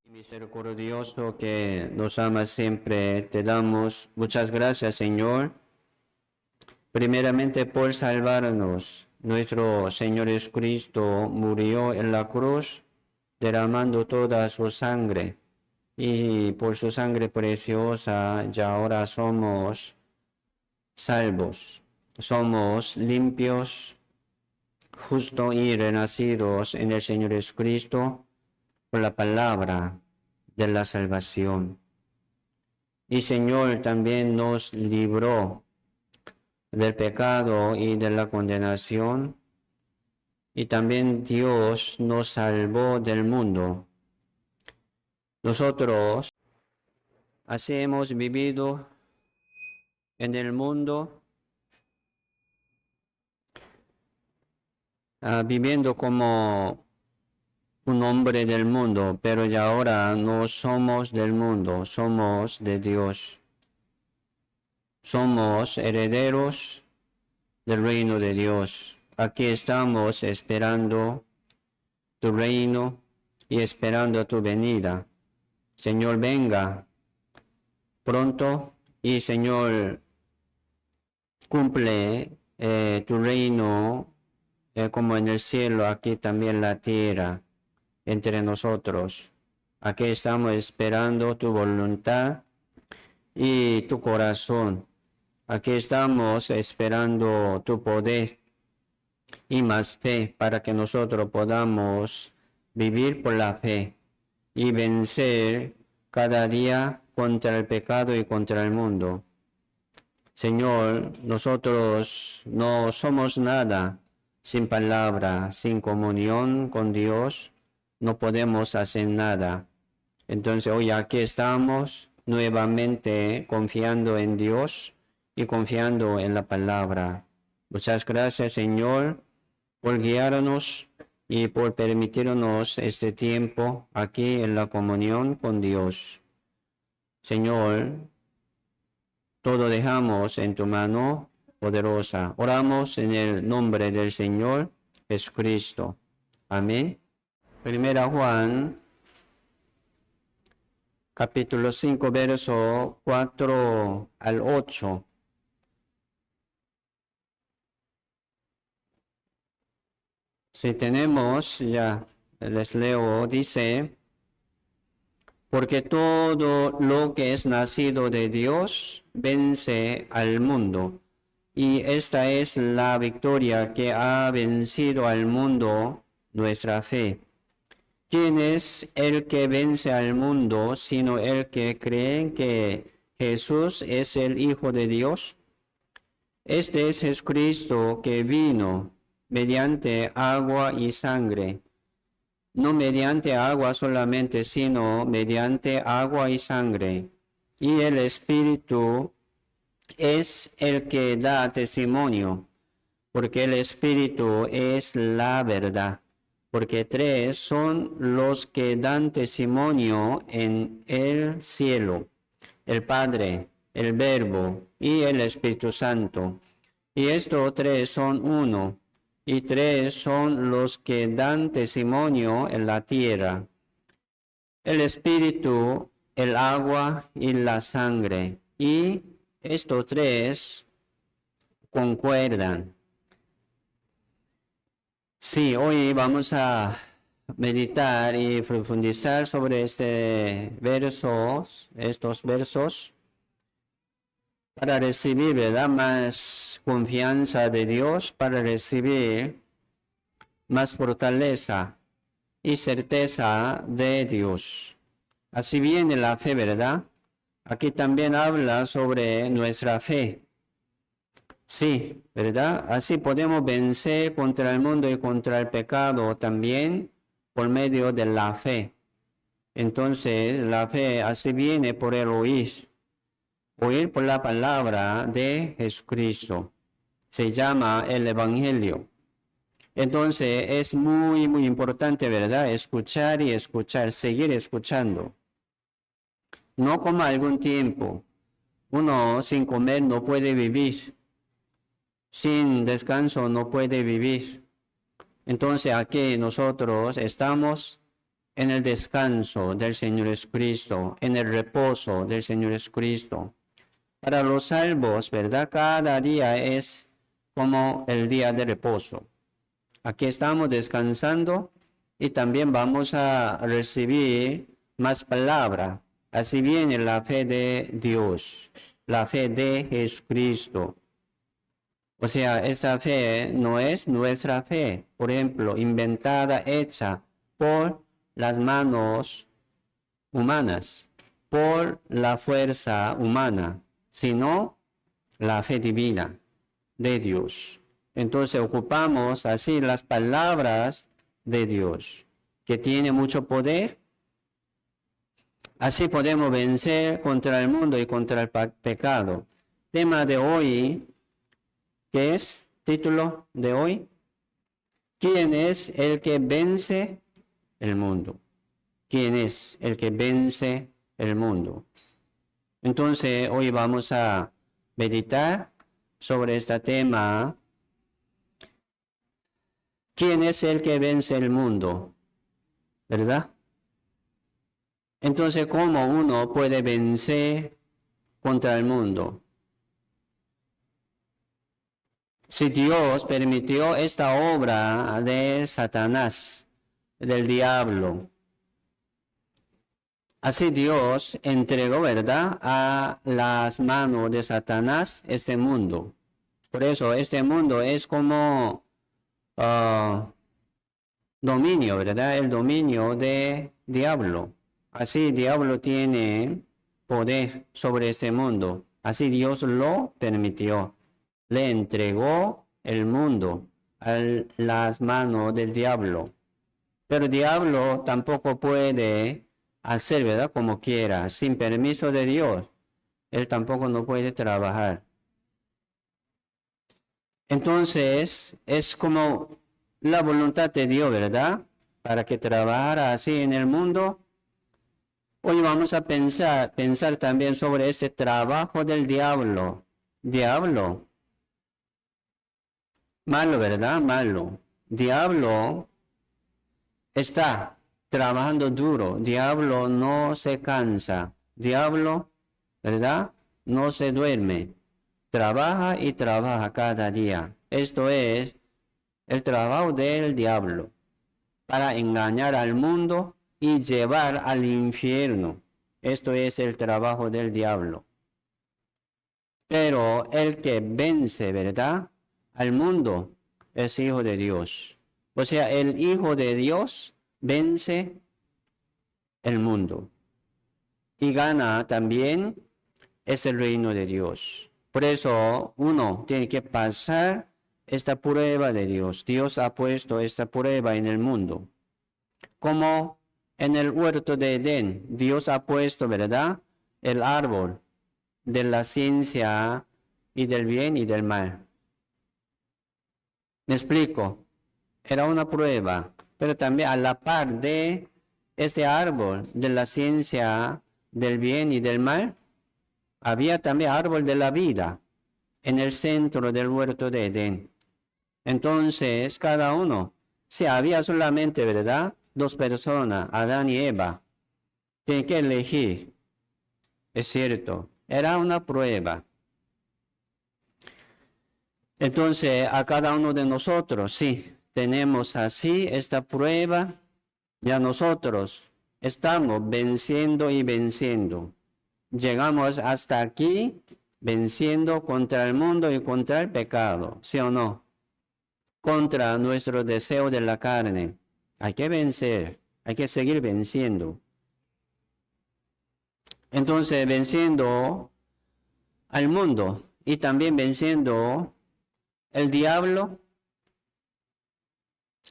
Misericordioso que nos ama siempre, te damos muchas gracias, Señor, primeramente por salvarnos. Nuestro Señor Jesucristo murió en la cruz, derramando toda su sangre, y por su sangre preciosa ya ahora somos salvos, somos limpios, justos y renacidos en el Señor Jesucristo por la palabra de la salvación. Y Señor también nos libró del pecado y de la condenación, y también Dios nos salvó del mundo. Nosotros así hemos vivido en el mundo, viviendo como un hombre del mundo, pero ya ahora no somos del mundo, somos de Dios. Somos herederos del reino de Dios. Aquí estamos esperando tu reino y esperando tu venida. Señor, venga pronto y Señor, cumple tu reino como en el cielo, aquí también la tierra, entre nosotros. Aquí estamos esperando tu voluntad y tu corazón. Aquí estamos esperando tu poder y más fe para que nosotros podamos vivir por la fe y vencer cada día contra el pecado y contra el mundo. Señor, nosotros no somos nada sin palabra, sin comunión con Dios, no podemos hacer nada. Entonces hoy aquí estamos nuevamente confiando en Dios y confiando en la palabra. Muchas gracias, Señor, por guiarnos y por permitirnos este tiempo aquí en la comunión con Dios. Señor, todo dejamos en tu mano poderosa. Oramos en el nombre del Señor Jesucristo. Amén. Primera Juan, capítulo 5, verso 4 al 8. Si tenemos, ya les leo, dice: porque todo lo que es nacido de Dios vence al mundo. Y esta es la victoria que ha vencido al mundo, nuestra fe. ¿Quién es el que vence al mundo, sino el que cree que Jesús es el Hijo de Dios? Este es Jesucristo que vino mediante agua y sangre. No mediante agua solamente, sino mediante agua y sangre. Y el Espíritu es el que da testimonio, porque el Espíritu es la verdad. Porque tres son los que dan testimonio en el cielo: el Padre, el Verbo y el Espíritu Santo. Y estos tres son uno. Y tres son los que dan testimonio en la tierra: el Espíritu, el agua y la sangre. Y estos tres concuerdan. Sí, hoy vamos a meditar y profundizar sobre estos versos, para recibir, ¿verdad?, más confianza de Dios, para recibir más fortaleza y certeza de Dios. Así viene la fe, ¿verdad? Aquí también habla sobre nuestra fe. Sí, ¿verdad? Así podemos vencer contra el mundo y contra el pecado también por medio de la fe. Entonces, la fe así viene por el oír por la palabra de Jesucristo. Se llama el Evangelio. Entonces es muy, muy importante, ¿verdad?, escuchar y escuchar, seguir escuchando. No como algún tiempo. Uno sin comer no puede vivir. sin descanso no puede vivir. Entonces aquí nosotros estamos en el descanso del Señor Jesucristo, en el reposo del Señor Jesucristo. Para los salvos, ¿verdad? Cada día es como el día de reposo. Aquí estamos descansando y también vamos a recibir más palabra. Así viene la fe de Dios, la fe de Jesucristo. O sea, esta fe no es nuestra fe, por ejemplo, inventada, hecha por las manos humanas, por la fuerza humana, sino la fe divina de Dios. Entonces ocupamos así las palabras de Dios, que tiene mucho poder. Así podemos vencer contra el mundo y contra el pecado. Tema de hoy, ¿qué es? Título de hoy. ¿Quién es el que vence el mundo? ¿Quién es el que vence el mundo? Entonces, hoy vamos a meditar sobre este tema. ¿Quién es el que vence el mundo? ¿Verdad? Entonces, ¿cómo uno puede vencer contra el mundo? Si Dios permitió esta obra de Satanás, del diablo, así Dios entregó, ¿verdad?, a las manos de Satanás este mundo. Por eso este mundo es como dominio, ¿verdad? El dominio de diablo. Así diablo tiene poder sobre este mundo. Así Dios lo permitió. Le entregó el mundo a las manos del diablo. Pero el diablo tampoco puede hacer, ¿verdad?, como quiera, sin permiso de Dios. Él tampoco no puede trabajar. Entonces, es como la voluntad de Dios, ¿verdad?, para que trabajara así en el mundo. Hoy vamos a pensar también sobre este trabajo del diablo. Diablo. Malo, ¿verdad? Malo. Diablo está trabajando duro. Diablo no se cansa. Diablo, ¿verdad?, no se duerme. Trabaja y trabaja cada día. Esto es el trabajo del diablo para engañar al mundo y llevar al infierno. Esto es el trabajo del diablo. Pero el que vence, ¿verdad?, al mundo es hijo de Dios. O sea, el hijo de Dios vence el mundo y gana también ese reino de Dios. Por eso uno tiene que pasar esta prueba de Dios. Dios ha puesto esta prueba en el mundo. Como en el huerto de Edén, Dios ha puesto, ¿verdad?, el árbol de la ciencia y del bien y del mal. Me explico. Era una prueba, pero también a la par de este árbol de la ciencia del bien y del mal, había también árbol de la vida en el centro del huerto de Edén. Entonces, cada uno, si había solamente, ¿verdad?, dos personas, Adán y Eva, tienen que elegir. Es cierto, era una prueba. Entonces, a cada uno de nosotros, sí, tenemos así esta prueba, ya nosotros estamos venciendo y venciendo. Llegamos hasta aquí venciendo contra el mundo y contra el pecado, ¿sí o no? Contra nuestro deseo de la carne. Hay que vencer, hay que seguir venciendo. Entonces, venciendo al mundo y también venciendo el diablo,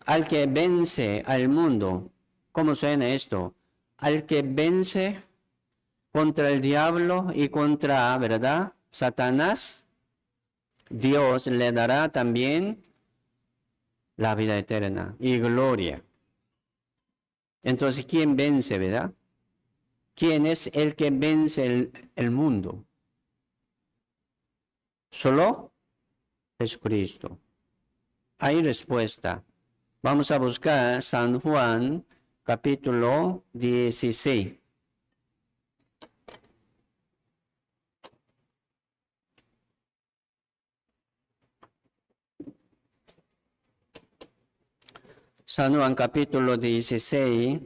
al que vence al mundo. ¿Cómo suena esto? Al que vence contra el diablo y contra, ¿verdad?, Satanás, Dios le dará también la vida eterna y gloria. Entonces, ¿quién vence, verdad? ¿Quién es el que vence el mundo? ¿Solo Jesucristo? Hay respuesta. Vamos a buscar San Juan, capítulo 16. San Juan, capítulo 16.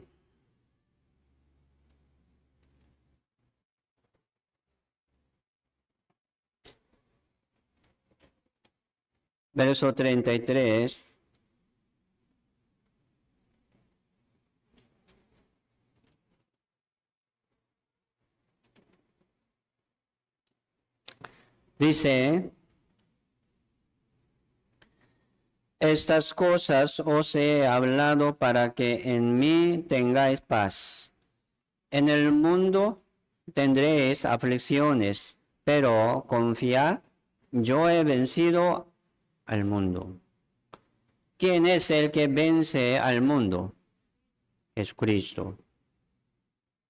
Verso 33. Dice, estas cosas os he hablado para que en mí tengáis paz. En el mundo tendréis aflicciones, pero confiad, yo he vencido al mundo. ¿Quién es el que vence al mundo? Jesucristo.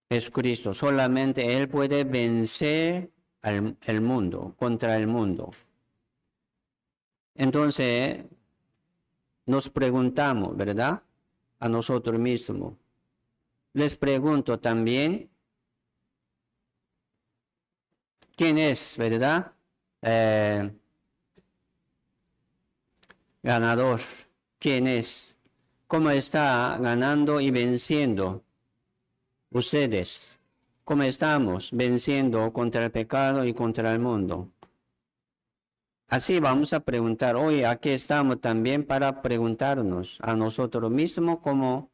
Jesucristo, solamente Él puede vencer el mundo, contra el mundo. Entonces, nos preguntamos, ¿verdad? A nosotros mismos. Les pregunto también, ¿quién es, verdad? Ganador. ¿Quién es? ¿Cómo está ganando y venciendo? Ustedes. ¿Cómo estamos venciendo contra el pecado y contra el mundo? Así vamos a preguntar. Hoy aquí estamos también para preguntarnos a nosotros mismos como,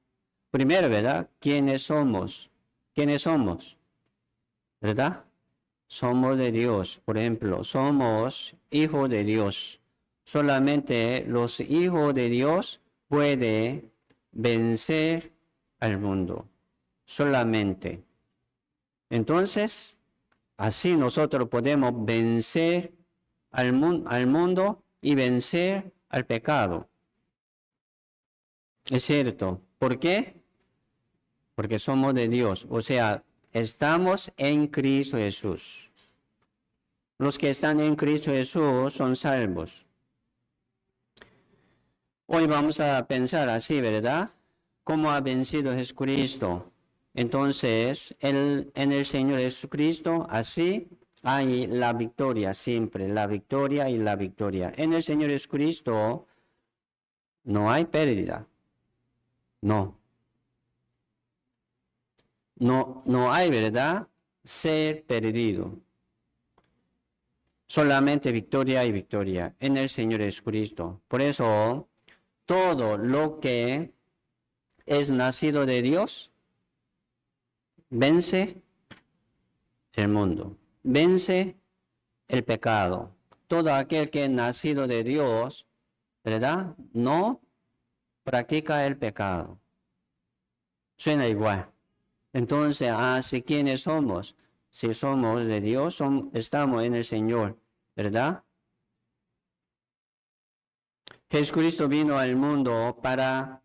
primero, ¿verdad? ¿Quiénes somos? ¿Quiénes somos? ¿Verdad? Somos de Dios, por ejemplo, somos hijos de Dios. Solamente los hijos de Dios pueden vencer al mundo. Solamente. Entonces, así nosotros podemos vencer al mundo y vencer al pecado. Es cierto. ¿Por qué? Porque somos de Dios. O sea, estamos en Cristo Jesús. Los que están en Cristo Jesús son salvos. Hoy vamos a pensar así, ¿verdad? ¿Cómo ha vencido Jesucristo? Entonces, en el Señor Jesucristo, así hay la victoria siempre, la victoria y la victoria. En el Señor Jesucristo no hay pérdida. No. No hay, ¿verdad? Ser perdido. Solamente victoria y victoria en el Señor Jesucristo. Por eso, todo lo que es nacido de Dios, vence el mundo, vence el pecado. Todo aquel que es nacido de Dios, ¿verdad? No practica el pecado. Suena igual. Entonces, ¿así quiénes somos? Si somos de Dios, estamos en el Señor, ¿verdad? Jesucristo vino al mundo para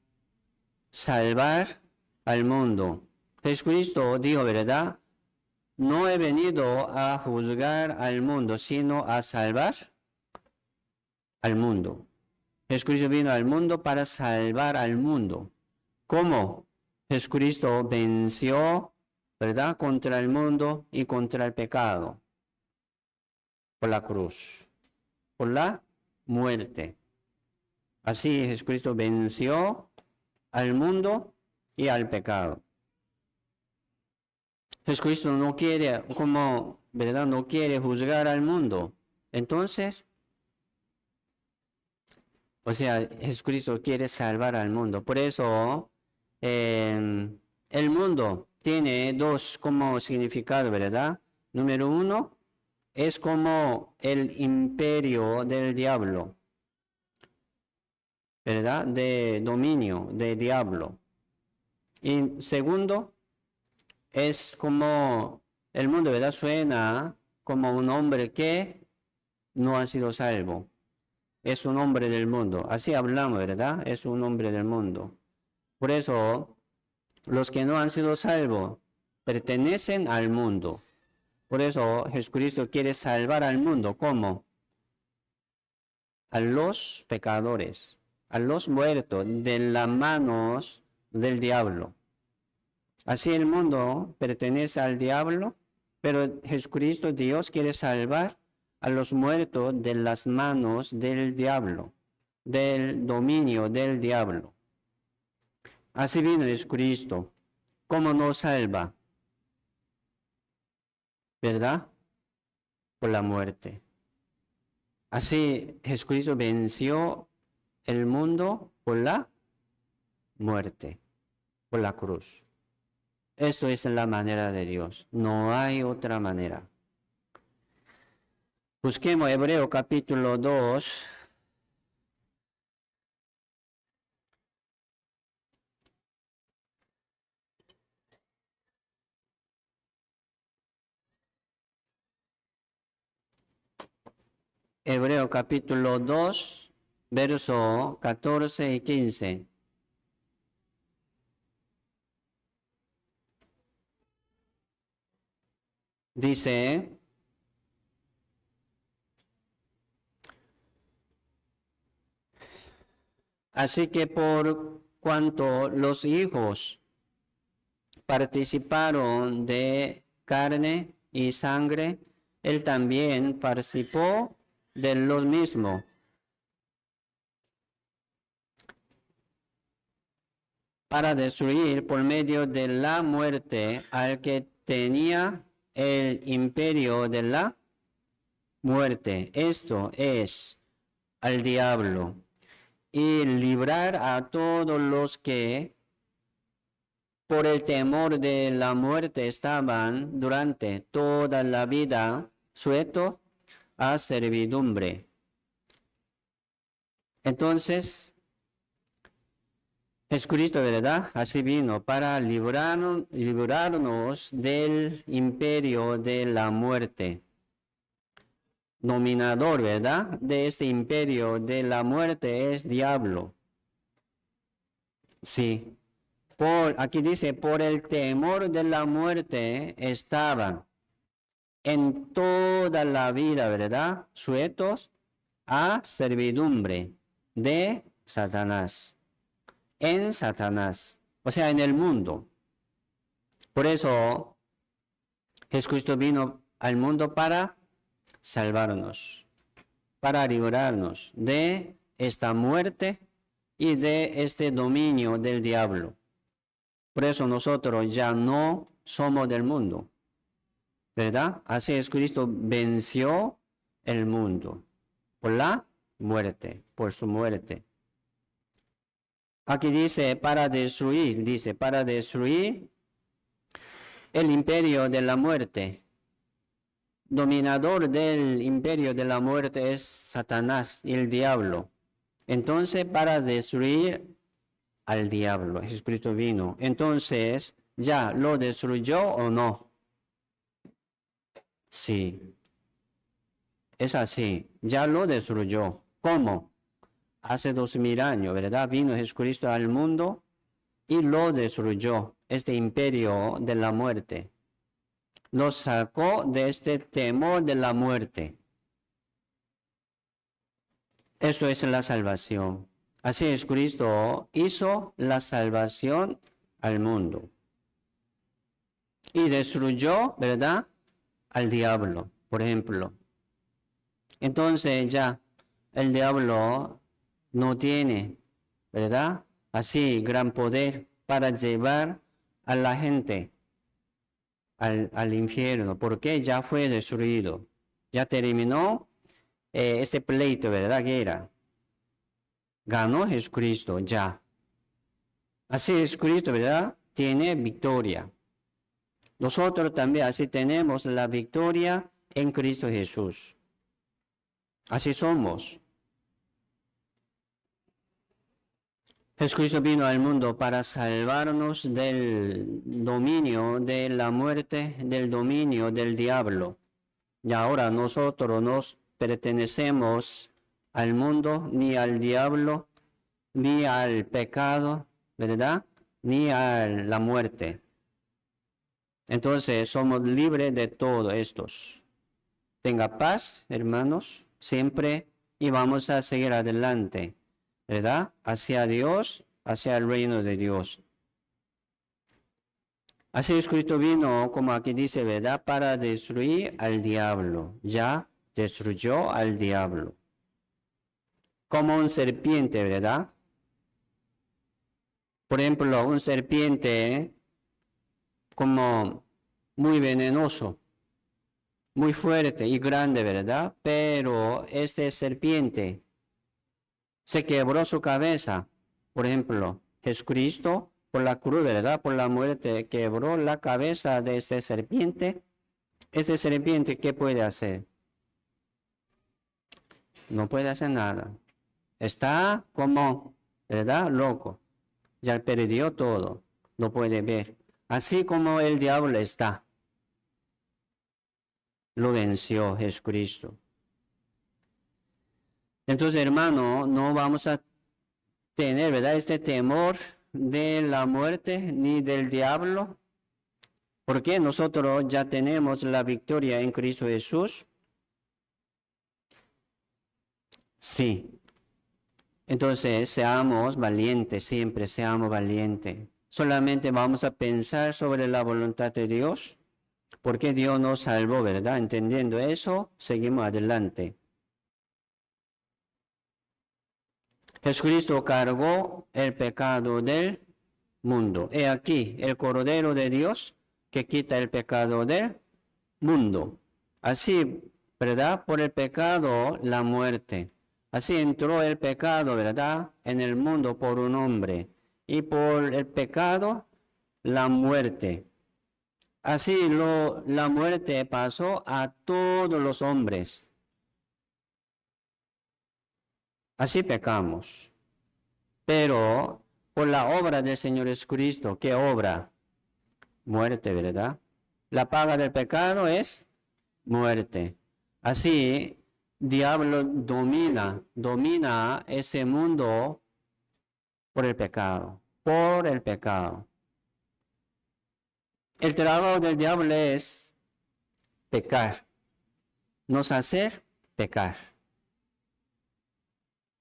salvar al mundo. Jesucristo dijo, ¿verdad? No he venido a juzgar al mundo, sino a salvar al mundo. Jesucristo vino al mundo para salvar al mundo. ¿Cómo? Jesucristo venció, ¿verdad? Contra el mundo y contra el pecado. Por la cruz. Por la muerte. Así Jesucristo venció al mundo y al pecado. Jesucristo no quiere, como, ¿verdad? No quiere juzgar al mundo. Entonces, o sea, Jesucristo quiere salvar al mundo. Por eso, el mundo tiene dos como significado, ¿verdad? Número uno, es como el imperio del diablo, ¿verdad? De dominio del diablo. Y segundo, es como el mundo, ¿verdad? Suena como un hombre que no ha sido salvo. Es un hombre del mundo. Así hablamos, ¿verdad? Es un hombre del mundo. Por eso, los que no han sido salvos pertenecen al mundo. Por eso Jesucristo quiere salvar al mundo. ¿Cómo? a los pecadores, a los muertos de las manos del diablo. Así el mundo pertenece al diablo, pero Jesucristo, Dios, quiere salvar a los muertos de las manos del diablo, del dominio del diablo. Así vino Jesucristo. ¿Cómo nos salva? ¿Verdad? Por la muerte. Así Jesucristo venció el mundo por la muerte, por la cruz. Esto es la manera de Dios. No hay otra manera. Busquemos Hebreo capítulo 2. Hebreo capítulo 2, verso 14 y 15. Dice, así que por cuanto los hijos participaron de carne y sangre, él también participó de los mismos, para destruir por medio de la muerte al que tenía el imperio de la muerte. Esto es al diablo, y librar a todos los que por el temor de la muerte estaban durante toda la vida sujetos a servidumbre. Entonces, Jesucristo, ¿verdad? Así vino para librarnos del imperio de la muerte. Dominador, ¿verdad? De este imperio de la muerte es diablo. Sí. Aquí dice, por el temor de la muerte estaban en toda la vida, ¿verdad? Sujetos a servidumbre de Satanás. En Satanás, o sea, en el mundo. Por eso, Jesucristo vino al mundo para salvarnos, para librarnos de esta muerte y de este dominio del diablo. Por eso nosotros ya no somos del mundo, ¿verdad? Así Jesucristo venció el mundo por la muerte, por su muerte. Aquí dice para destruir el imperio de la muerte. Dominador del imperio de la muerte es Satanás y el diablo. Entonces, para destruir al diablo, Jesucristo vino. Entonces, ¿ya lo destruyó o no? Sí. Es así. Ya lo destruyó. ¿Cómo? Hace 2000 años, ¿verdad? Vino Jesucristo al mundo y lo destruyó, este imperio de la muerte. Lo sacó de este temor de la muerte. Eso es la salvación. Así es, Cristo hizo la salvación al mundo. Y destruyó, ¿verdad? Al diablo, por ejemplo. Entonces ya el diablo no tiene, ¿verdad? Así gran poder para llevar a la gente al infierno, porque ya fue destruido. Ya terminó este pleito, ¿verdad? Guerra. Ganó Jesucristo ya. Así Jesucristo, ¿verdad? Tiene victoria. Nosotros también así tenemos la victoria en Cristo Jesús. Así somos. Jesucristo vino al mundo para salvarnos del dominio de la muerte, del dominio del diablo. Y ahora nosotros nos pertenecemos al mundo, ni al diablo, ni al pecado, ¿verdad? Ni a la muerte. Entonces somos libres de todos estos. Tenga paz, hermanos, siempre y vamos a seguir adelante, ¿verdad? Hacia Dios, hacia el reino de Dios. Así escrito vino, como aquí dice, ¿verdad? Para destruir al diablo. Ya destruyó al diablo. Como un serpiente, ¿verdad? Por ejemplo, un serpiente como muy venenoso, muy fuerte y grande, ¿verdad? Pero este serpiente se quebró su cabeza. Por ejemplo, Jesucristo por la cruz, ¿verdad? Por la muerte quebró la cabeza de este serpiente. Este serpiente, ¿qué puede hacer? No puede hacer nada. Está como, ¿verdad? Loco. Ya perdió todo. No puede ver. Así como el diablo está. Lo venció Jesucristo. Entonces, hermano, no vamos a tener, ¿verdad? Este temor de la muerte ni del diablo. Porque nosotros ya tenemos la victoria en Cristo Jesús. Sí. Entonces, seamos valientes, siempre seamos valientes. Solamente vamos a pensar sobre la voluntad de Dios, porque Dios nos salvó, ¿verdad? Entendiendo eso, seguimos adelante. Jesucristo cargó el pecado del mundo. He aquí el Cordero de Dios que quita el pecado del mundo. Así, ¿verdad? Por el pecado, la muerte. Así entró el pecado, ¿verdad? En el mundo por un hombre. Y por el pecado, la muerte. Así la muerte pasó a todos los hombres. Así pecamos. Pero por la obra del Señor Jesucristo, ¿qué obra? Muerte, ¿verdad? La paga del pecado es muerte. Así, diablo domina ese mundo por el pecado, por el pecado. El trabajo del diablo es pecar, nos hacer pecar.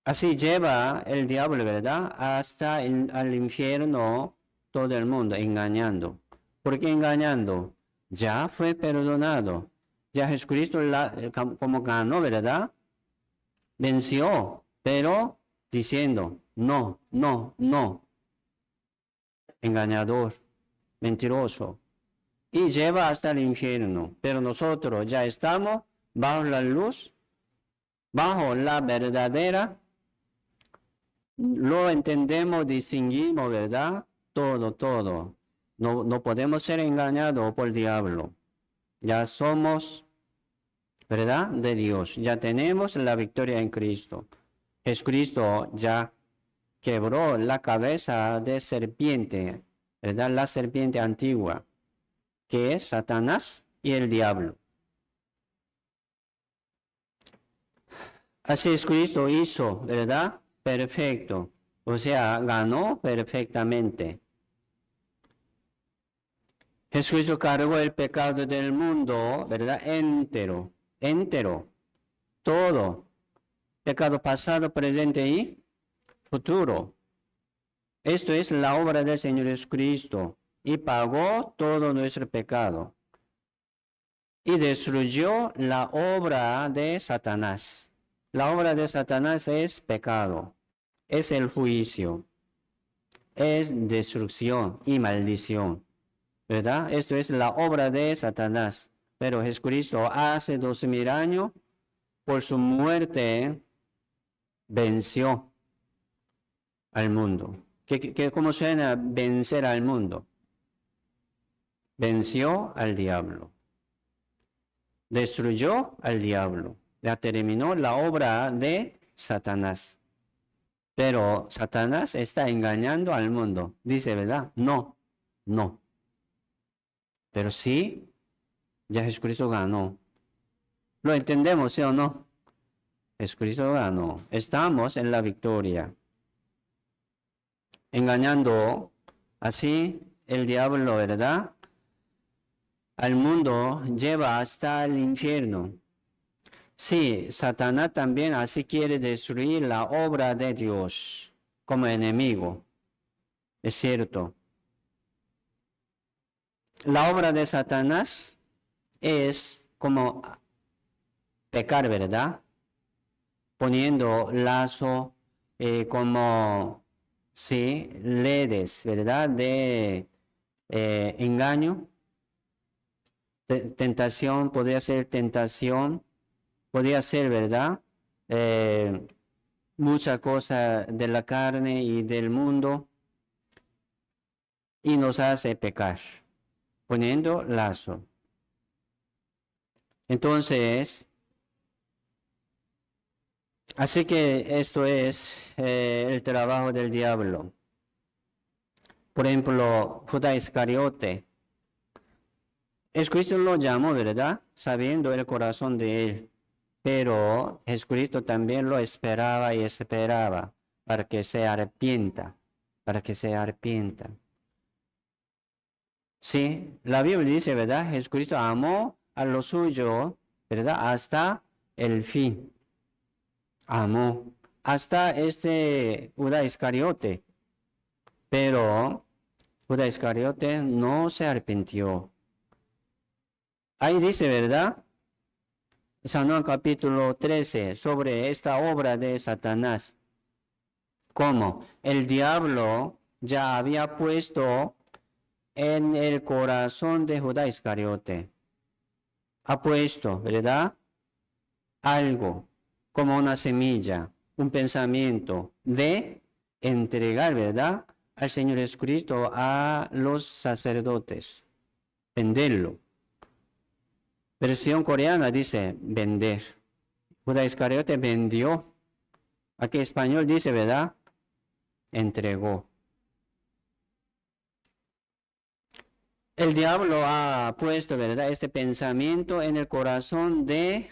Así lleva el diablo, ¿verdad? Hasta al infierno todo el mundo, engañando. ¿Por qué engañando? Ya fue perdonado. Ya Jesucristo como ganó, ¿verdad? Venció, pero diciendo, no, no, no. Engañador, mentiroso. Y lleva hasta el infierno. Pero nosotros ya estamos bajo la luz, bajo la verdadera. Lo entendemos, distinguimos, ¿verdad? Todo. No podemos ser engañados por el diablo. Ya somos, ¿verdad? De Dios. Ya tenemos la victoria en Cristo. Jesucristo ya quebró la cabeza de serpiente, ¿verdad? La serpiente antigua, que es Satanás y el diablo. Así Jesucristo hizo, ¿verdad? Perfecto. O sea, ganó perfectamente. Jesucristo cargó el pecado del mundo, ¿verdad? Entero. Todo. Pecado pasado, presente y futuro. Esto es la obra del Señor Jesucristo. Y pagó todo nuestro pecado. Y destruyó la obra de Satanás. La obra de Satanás es pecado. Es el juicio. Es destrucción y maldición. ¿Verdad? Esto es la obra de Satanás. Pero Jesucristo hace 2000 años, por su muerte, venció al mundo. ¿Cómo suena vencer al mundo? Venció al diablo. Destruyó al diablo. Ya terminó la obra de Satanás. Pero Satanás está engañando al mundo. Dice, ¿verdad? No. Pero sí, ya Jesucristo ganó. ¿Lo entendemos, sí o no? Jesucristo ganó. Estamos en la victoria. Engañando así el diablo, ¿verdad? Al mundo lleva hasta el infierno. Sí, Satanás también así quiere destruir la obra de Dios como enemigo. Es cierto. La obra de Satanás es como pecar, ¿verdad? Poniendo lazo como, sí, redes, ¿verdad? De engaño, tentación, podría ser tentación, podría ser, ¿verdad? Eh, Muchas cosas de la carne y del mundo y nos hace pecar, poniendo lazo. Entonces, así que esto es el trabajo del diablo. Por ejemplo, Judas Iscariote. Jesucristo lo llamó, ¿verdad? Sabiendo el corazón de él. Pero Jesucristo también lo esperaba y esperaba para que se arrepienta, para que se arrepienta. Sí, la Biblia dice, ¿verdad? Jesucristo amó a lo suyo, ¿verdad? Hasta el fin. Amó. Hasta este Judas Iscariote. Pero Judas Iscariote no se arrepintió. Ahí dice, ¿verdad? San Juan capítulo 13 sobre esta obra de Satanás. ¿Cómo? El diablo ya había puesto en el corazón de Judas Iscariote. Ha puesto, ¿verdad? Algo, como una semilla, un pensamiento de entregar, ¿verdad? Al Señor Jesucristo a los sacerdotes, venderlo. Versión coreana dice vender. Judas Iscariote vendió. Aquí español dice, ¿verdad? Entregó. El diablo ha puesto, ¿verdad? Este pensamiento en el corazón de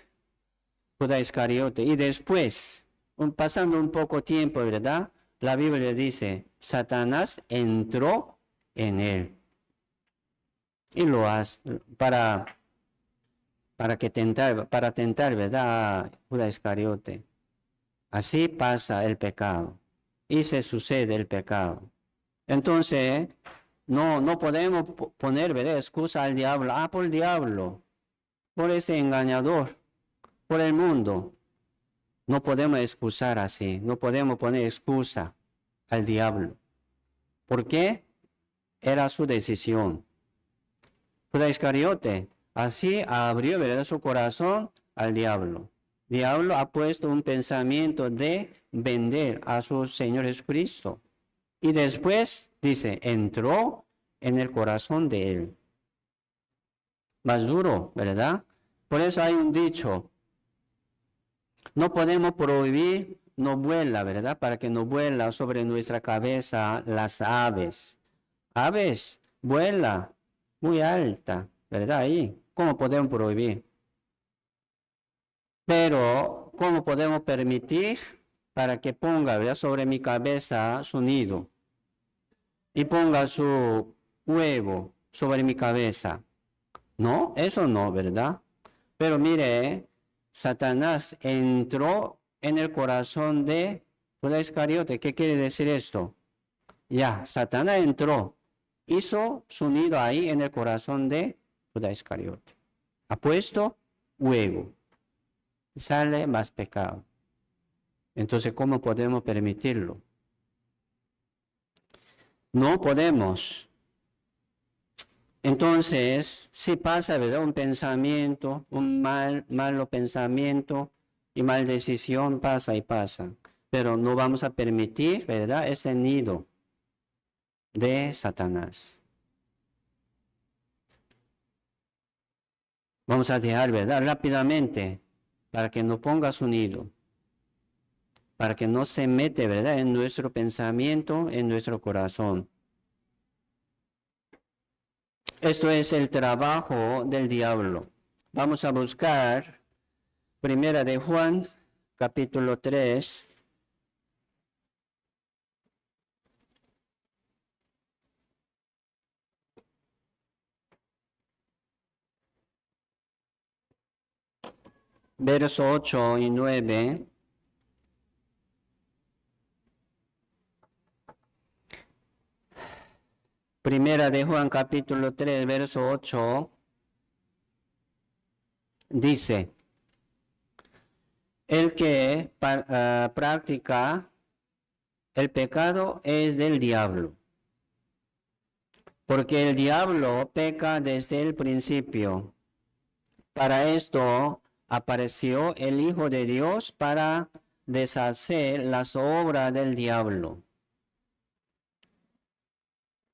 Judas Iscariote. Y después, pasando un poco tiempo, ¿verdad? La Biblia dice, Satanás entró en él. Y lo hace para tentar, ¿verdad? A Judas Iscariote. Así pasa el pecado. Y se sucede el pecado. Entonces, no podemos poner, ¿verdad? Excusa al diablo. Ah, por el diablo, por ese engañador, por el mundo. No podemos excusar así. No podemos poner excusa al diablo. ¿Por qué? Era su decisión. Judas Iscariote así abrió, ¿verdad? Su corazón al diablo. Diablo ha puesto un pensamiento de vender a su Señor Jesucristo. Y después dice, entró en el corazón de él. Más duro, ¿verdad? Por eso hay un dicho, no podemos prohibir, no vuela, ¿verdad? Para que no vuela sobre nuestra cabeza las aves. Aves, vuela muy alta, ¿verdad? Ahí, ¿cómo podemos prohibir? Pero, ¿cómo podemos permitir para que ponga, ¿verdad? Sobre mi cabeza su nido y ponga su huevo sobre mi cabeza? No, eso no, ¿verdad? Pero mire, Satanás entró en el corazón de Judas Iscariote. ¿Qué quiere decir esto? Ya, Satanás entró, hizo su nido ahí en el corazón de Judas Iscariote. Ha puesto huevo, sale más pecado. Entonces, ¿cómo podemos permitirlo? No podemos. Entonces, si pasa, ¿verdad? Un pensamiento, un malo pensamiento y mal decisión pasa y pasa. Pero no vamos a permitir, ¿verdad? Ese nido de Satanás. Vamos a dejar, ¿verdad? Rápidamente, para que no ponga su nido, para que no se mete, ¿verdad? En nuestro pensamiento, en nuestro corazón. Esto es el trabajo del diablo. Vamos a buscar Primera de Juan, capítulo 3. versos 8 y 9. Primera de Juan capítulo 3, verso 8, dice, el que practica el pecado es del diablo, porque el diablo peca desde el principio. Para esto apareció el Hijo de Dios para deshacer las obras del diablo.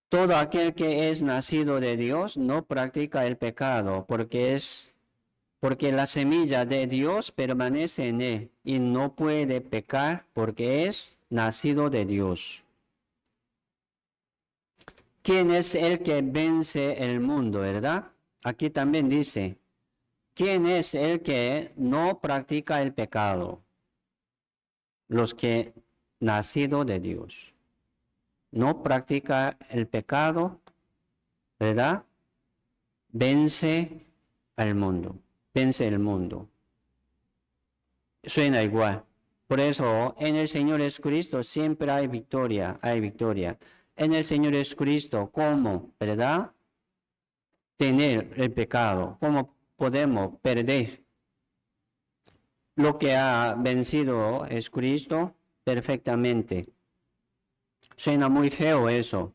Todo aquel que es nacido de Dios no practica el pecado, porque la semilla de Dios permanece en él y no puede pecar porque es nacido de Dios. ¿Quién es el que vence el mundo, verdad? Aquí también dice, ¿quién es el que no practica el pecado? Los que nacido de Dios. No practica el pecado, ¿verdad? Vence al mundo. Vence el mundo. Suena igual. Por eso, en el Señor Jesucristo siempre hay victoria, hay victoria. En el Señor Jesucristo, ¿cómo, verdad? Tener el pecado, ¿cómo podemos perder? Lo que ha vencido Jesucristo perfectamente. Suena muy feo eso.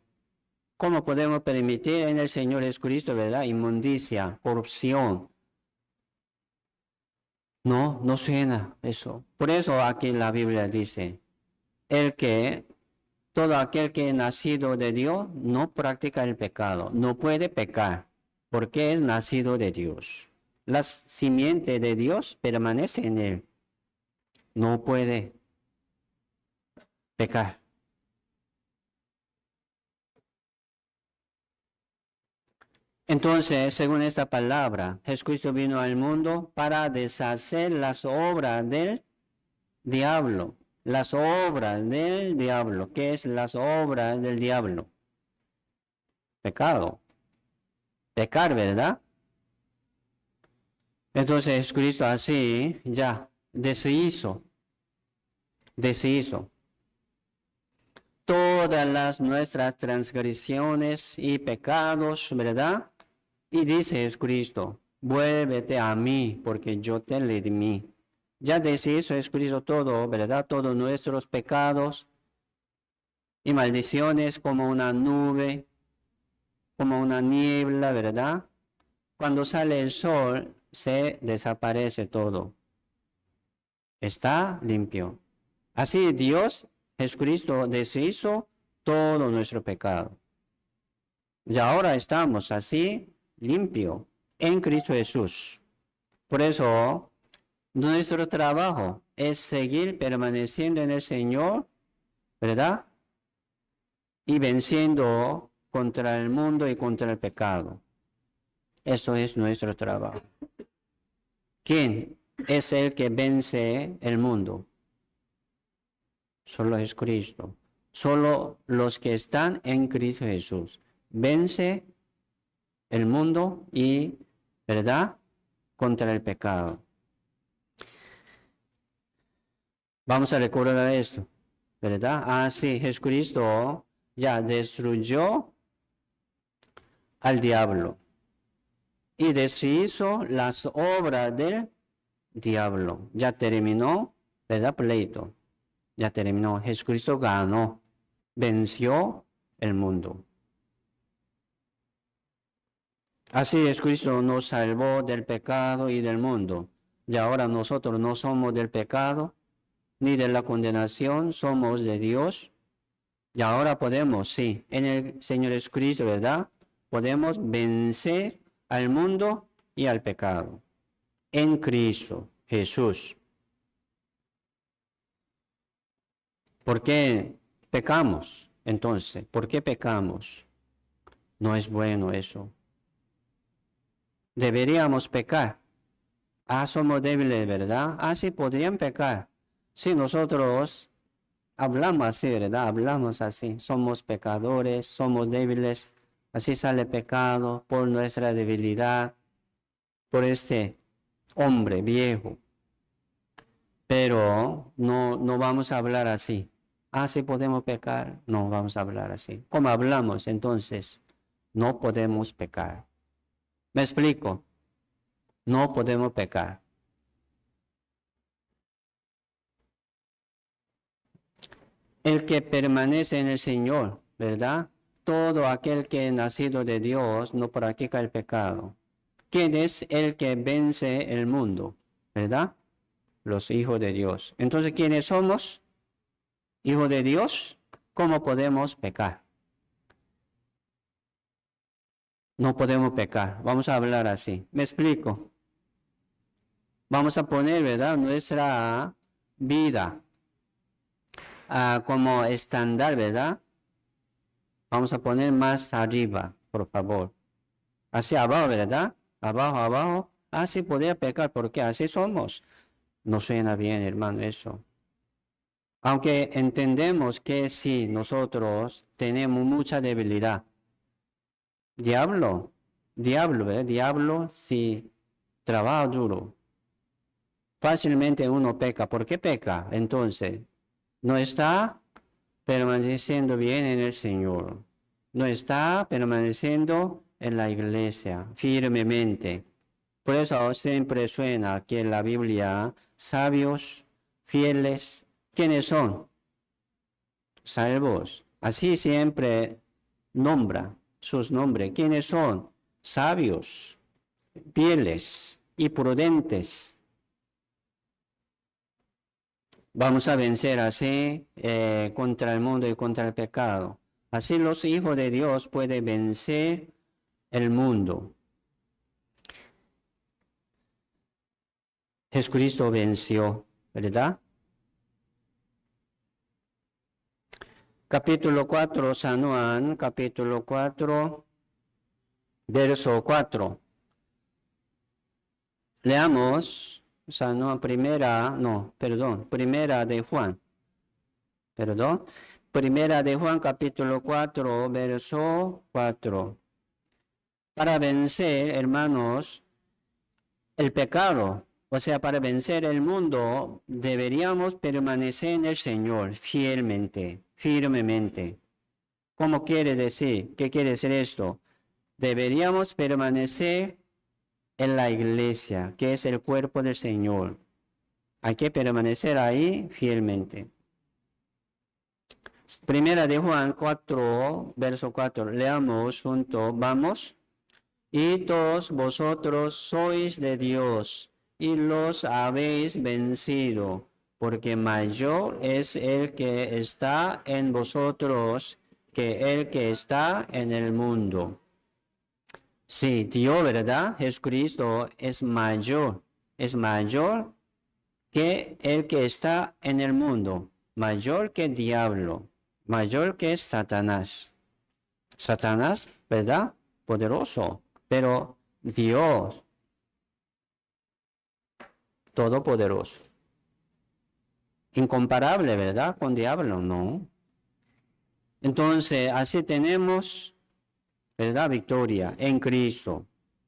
¿Cómo podemos permitir en el Señor Jesucristo, verdad? Inmundicia, corrupción. No, no suena eso. Por eso aquí la Biblia dice, todo aquel que es nacido de Dios no practica el pecado, no puede pecar, porque es nacido de Dios. La simiente de Dios permanece en él, no puede pecar. Entonces, según esta palabra, Jesucristo vino al mundo para deshacer las obras del diablo. Las obras del diablo. ¿Qué es las obras del diablo? Pecado. Pecar, ¿verdad? Entonces, Jesucristo así ya deshizo todas las nuestras transgresiones y pecados, ¿verdad? Y dice Jesucristo, vuélvete a mí, porque yo te redimí. Ya deshizo Jesucristo todo, ¿verdad? Todos nuestros pecados y maldiciones como una nube, como una niebla, ¿verdad? Cuando sale el sol, se desaparece todo. Está limpio. Así Dios, Jesucristo, deshizo todo nuestro pecado. Y ahora estamos así, limpio, en Cristo Jesús. Por eso, nuestro trabajo es seguir permaneciendo en el Señor, ¿verdad? Y venciendo contra el mundo y contra el pecado. Eso es nuestro trabajo. ¿Quién es el que vence el mundo? Solo es Cristo. Solo los que están en Cristo Jesús. Vence el mundo y, ¿verdad? Contra el pecado. Vamos a recordar esto, ¿verdad? Ah, sí, Jesucristo ya destruyó al diablo y deshizo las obras del diablo. Ya terminó, ¿verdad? Pleito. Ya terminó. Jesucristo ganó, venció el mundo. Así Jesucristo nos salvó del pecado y del mundo. Y ahora nosotros no somos del pecado ni de la condenación, somos de Dios. Y ahora podemos, sí, en el Señor Jesucristo, ¿verdad? Podemos vencer al mundo y al pecado. En Cristo Jesús. ¿Por qué pecamos? Entonces, ¿por qué pecamos? No es bueno eso. Deberíamos pecar. Ah, somos débiles, ¿verdad? Ah, sí, podrían pecar. Si nosotros hablamos así, ¿verdad? Hablamos así. Somos pecadores, somos débiles. Así sale pecado por nuestra debilidad, por este hombre viejo. Pero no vamos a hablar así. Ah, sí podemos pecar. No vamos a hablar así. ¿Cómo hablamos? Entonces, no podemos pecar. ¿Me explico? No podemos pecar. El que permanece en el Señor, ¿verdad? Todo aquel que es nacido de Dios no practica el pecado. ¿Quién es el que vence el mundo? ¿Verdad? Los hijos de Dios. Entonces, ¿quiénes somos? Hijos de Dios. ¿Cómo podemos pecar? No podemos pecar. Vamos a hablar así. ¿Me explico? Vamos a poner, ¿verdad? Nuestra vida como estándar, ¿verdad? Vamos a poner más arriba, por favor. Hacia abajo, ¿verdad? Abajo, abajo. Así podría pecar porque así somos. No suena bien, hermano, eso. Aunque entendemos que sí, nosotros tenemos mucha debilidad. Diablo, ¿verdad? Diablo, sí, trabaja duro. Fácilmente uno peca. ¿Por qué peca? Entonces, no está permaneciendo bien en el Señor. No está permaneciendo en la iglesia firmemente. Por eso siempre suena que en la Biblia, sabios, fieles, ¿quiénes son? Salvos. Así siempre nombra sus nombres. ¿Quiénes son? Sabios, fieles y prudentes. Vamos a vencer así contra el mundo y contra el pecado. Así los hijos de Dios pueden vencer el mundo. Jesucristo venció, ¿verdad? Capítulo 4, San Juan, capítulo 4, verso 4. Leamos San Juan, primera de Juan. Primera de Juan, capítulo 4, verso 4. Para vencer, hermanos, el pecado, o sea, para vencer el mundo, deberíamos permanecer en el Señor fielmente, firmemente. ¿Cómo quiere decir? ¿Qué quiere decir esto? Deberíamos permanecer en la iglesia, que es el cuerpo del Señor. Hay que permanecer ahí fielmente. Primera de Juan 4, verso 4. Leamos juntos, vamos. Y todos vosotros sois de Dios y los habéis vencido, porque mayor es el que está en vosotros que el que está en el mundo. Sí, Dios, ¿verdad? Jesucristo es mayor que el que está en el mundo, mayor que el diablo, mayor que Satanás. Satanás, ¿verdad? Poderoso, pero Dios, todopoderoso. Incomparable, ¿verdad? Con diablo, no. Entonces, así tenemos, ¿verdad? Victoria en Cristo.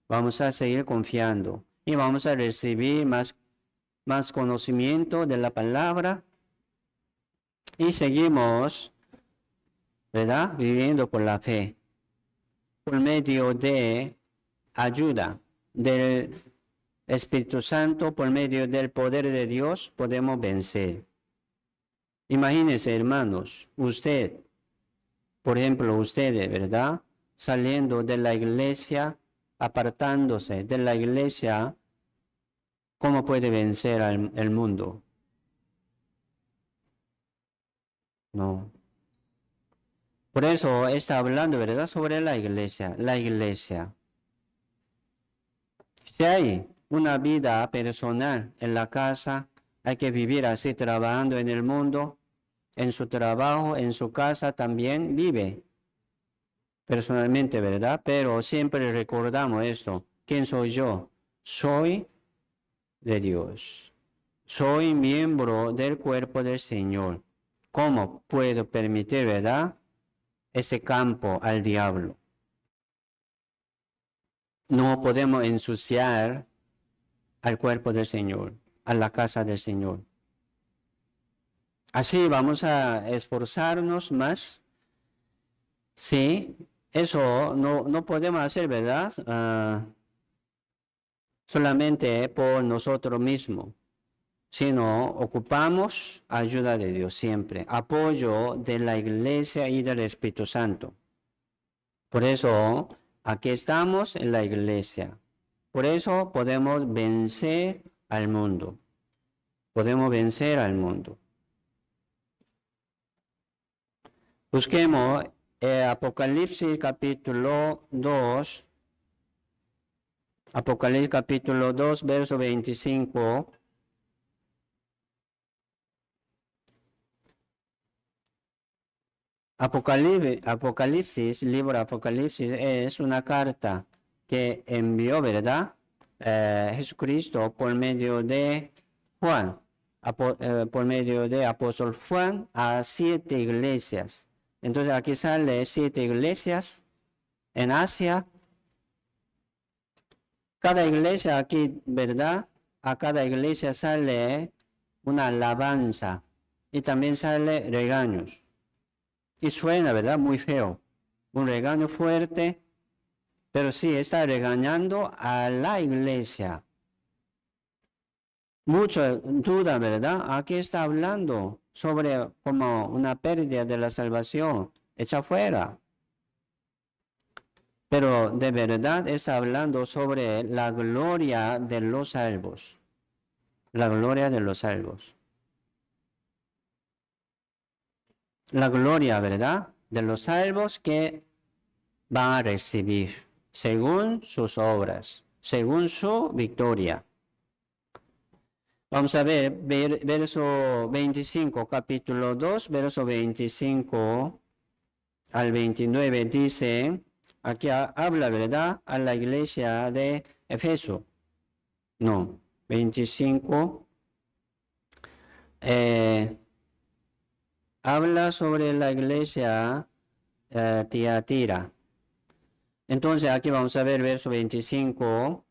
Vamos a seguir confiando y vamos a recibir más conocimiento de la palabra y seguimos, ¿verdad? Viviendo por la fe, por medio de ayuda del Espíritu Santo, por medio del poder de Dios, podemos vencer. Imagínense, hermanos, usted, por ejemplo, ustedes, ¿verdad? Saliendo de la iglesia, apartándose de la iglesia, ¿cómo puede vencer el mundo? No. Por eso está hablando, ¿verdad? Sobre la iglesia. La iglesia. Si hay una vida personal en la casa, hay que vivir así trabajando en el mundo, en su trabajo, en su casa también vive personalmente, ¿verdad? Pero siempre recordamos esto. ¿Quién soy yo? Soy de Dios. Soy miembro del cuerpo del Señor. ¿Cómo puedo permitir, verdad, ese campo al diablo? No podemos ensuciar al cuerpo del Señor, a la casa del Señor. Así vamos a esforzarnos más. Sí, eso no podemos hacer, ¿verdad? Solamente por nosotros mismos, sino ocupamos ayuda de Dios siempre, apoyo de la Iglesia y del Espíritu Santo. Por eso, aquí estamos en la Iglesia. Por eso podemos vencer al mundo. Podemos vencer al mundo. Busquemos Apocalipsis capítulo 2. Apocalipsis capítulo 2, verso 25. Apocalipsis, libro Apocalipsis es una carta que envió, ¿verdad? Jesucristo por medio de Juan, por medio de apóstol Juan a 7 iglesias. Entonces aquí sale 7 iglesias en Asia. Cada iglesia aquí, ¿verdad? A cada iglesia sale una alabanza y también sale regaños. Y suena, ¿verdad? Muy feo. Un regaño fuerte, pero sí está regañando a la iglesia. Mucho duda, ¿verdad? Aquí está hablando sobre como una pérdida de la salvación hecha fuera. Pero de verdad está hablando sobre la gloria de los salvos. La gloria de los salvos. La gloria, ¿verdad? De los salvos que van a recibir según sus obras, según su victoria. Vamos a ver verso 25, capítulo 2, verso 25 al 29 dice, aquí habla, ¿verdad? A la iglesia de Efeso. No, 25. Habla sobre la iglesia Tiatira. Entonces aquí vamos a ver verso 25.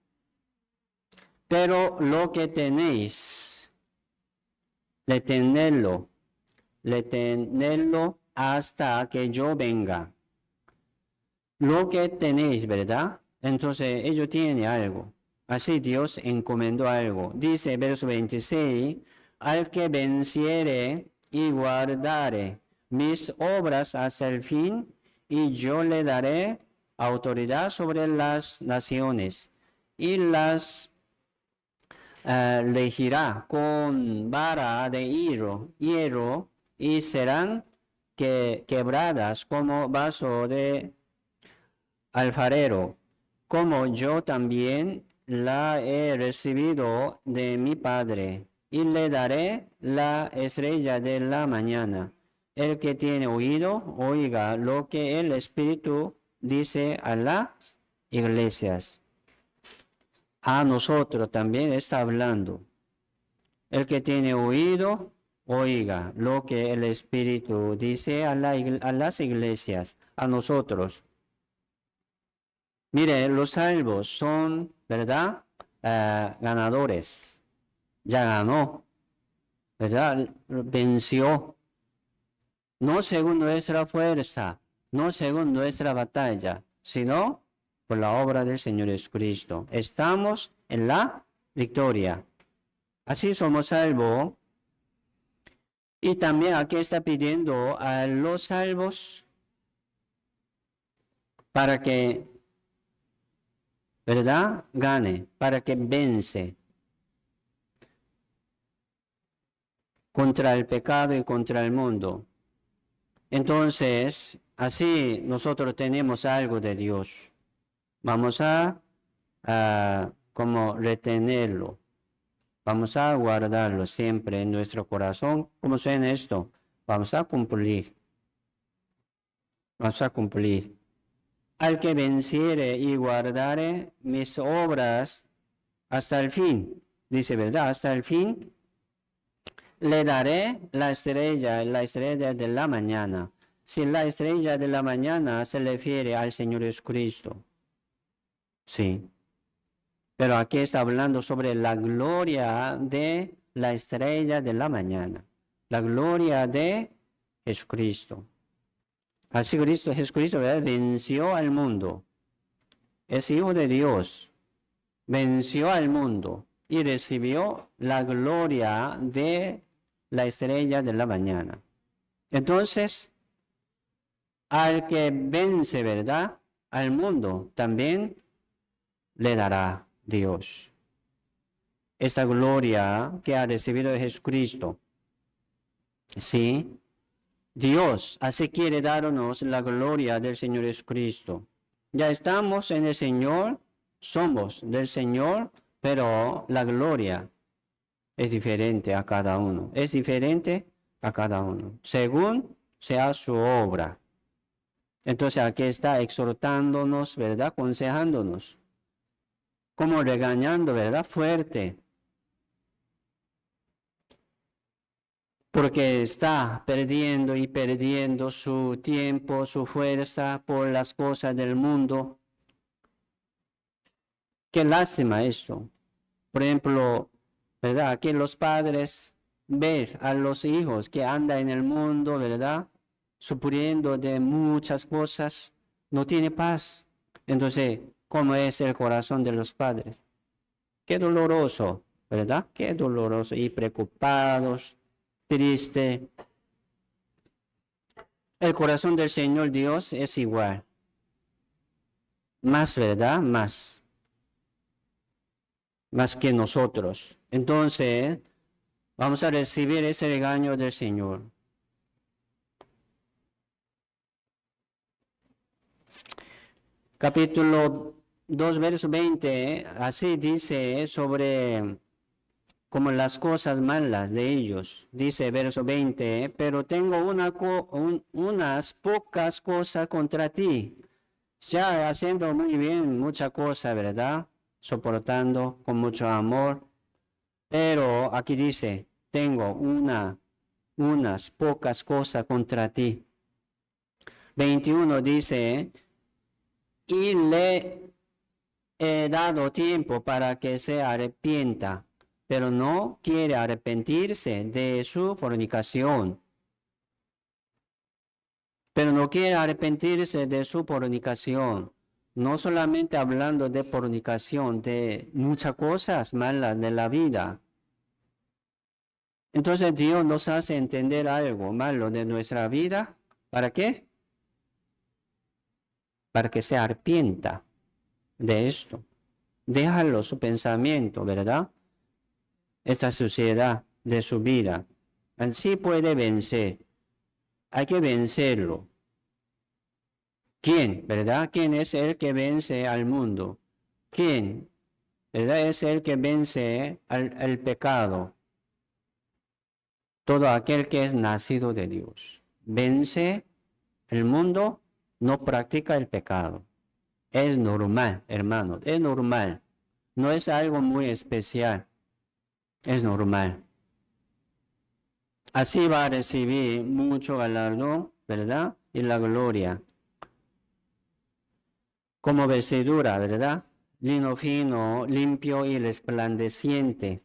Pero lo que tenéis, retenerlo hasta que yo venga. Lo que tenéis, ¿verdad? Entonces ellos tienen algo. Así Dios encomendó algo. Dice verso 26, al que venciere y guardare mis obras hasta el fin, y yo le daré autoridad sobre las naciones, y las regirá con vara de hierro, y serán quebradas como vaso de alfarero, como yo también la he recibido de mi Padre, y le daré la estrella de la mañana. El que tiene oído, oiga lo que el Espíritu dice a las iglesias. A nosotros también está hablando. El que tiene oído, oiga lo que el Espíritu dice a las iglesias, a nosotros. Mire, los salvos son, ¿verdad? Ganadores. Ya ganó, ¿verdad? Venció. No según nuestra fuerza, no según nuestra batalla, sino por la obra del Señor Jesucristo. Estamos en la victoria. Así somos salvos. Y también aquí está pidiendo a los salvos para que, ¿verdad? Gane, para que vence contra el pecado y contra el mundo. Entonces, así nosotros tenemos algo de Dios. Vamos a como retenerlo. Vamos a guardarlo siempre en nuestro corazón. ¿Cómo suena esto? Vamos a cumplir. Vamos a cumplir. Al que venciere y guardare mis obras hasta el fin, dice, ¿verdad? Hasta el fin, le daré la estrella de la mañana. Si la estrella de la mañana se refiere al Señor Jesucristo. Sí. Pero aquí está hablando sobre la gloria de la estrella de la mañana. la gloria de Jesucristo. Así Jesucristo, ¿verdad?, venció al mundo. Es Hijo de Dios. Venció al mundo y recibió la gloria de la estrella de la mañana. Entonces, al que vence, ¿verdad?, al mundo, también le dará Dios esta gloria que ha recibido de Jesucristo. Sí, Dios así quiere darnos la gloria del Señor Jesucristo. Ya estamos en el Señor, somos del Señor, pero la gloria es diferente a cada uno. Es diferente a cada uno, según sea su obra. Entonces aquí está exhortándonos, ¿verdad?, aconsejándonos, como regañando, ¿verdad?, fuerte. Porque está perdiendo y perdiendo su tiempo, su fuerza por las cosas del mundo. Qué lástima esto. Por ejemplo, ¿verdad?, aquí los padres ver a los hijos que andan en el mundo, ¿verdad?, sufriendo de muchas cosas, no tiene paz. Entonces, ¿cómo es el corazón de los padres? Qué doloroso, ¿verdad? Qué doloroso y preocupados, triste. El corazón del Señor Dios es igual. Más, ¿verdad? Más que nosotros. Entonces, vamos a recibir ese regaño del Señor. Capítulo 2, verso 20, así dice sobre como las cosas malas de ellos. Dice verso 20, pero tengo unas pocas cosas contra ti. Ya haciendo muy bien mucha cosa, ¿verdad?, soportando con mucho amor. Pero aquí dice, tengo unas pocas cosas contra ti. 21 dice, y le he dado tiempo para que se arrepienta, pero no quiere arrepentirse de su fornicación. Pero no quiere arrepentirse de su fornicación. No solamente hablando de fornicación, de muchas cosas malas de la vida. Entonces Dios nos hace entender algo malo de nuestra vida. ¿Para qué? Para que se arrepienta de esto. Déjalo su pensamiento, ¿verdad?, esta suciedad de su vida. Así puede vencer. Hay que vencerlo. ¿Quién, verdad? ¿Quién es el que vence al mundo? ¿Quién, verdad, es el que vence al pecado? Todo aquel que es nacido de Dios. Vence el mundo, no practica el pecado. Es normal, hermanos, es normal. No es algo muy especial. Es normal. Así va a recibir mucho galardón, ¿verdad?, y la gloria. Como vestidura, ¿verdad?, lino fino, limpio y resplandeciente,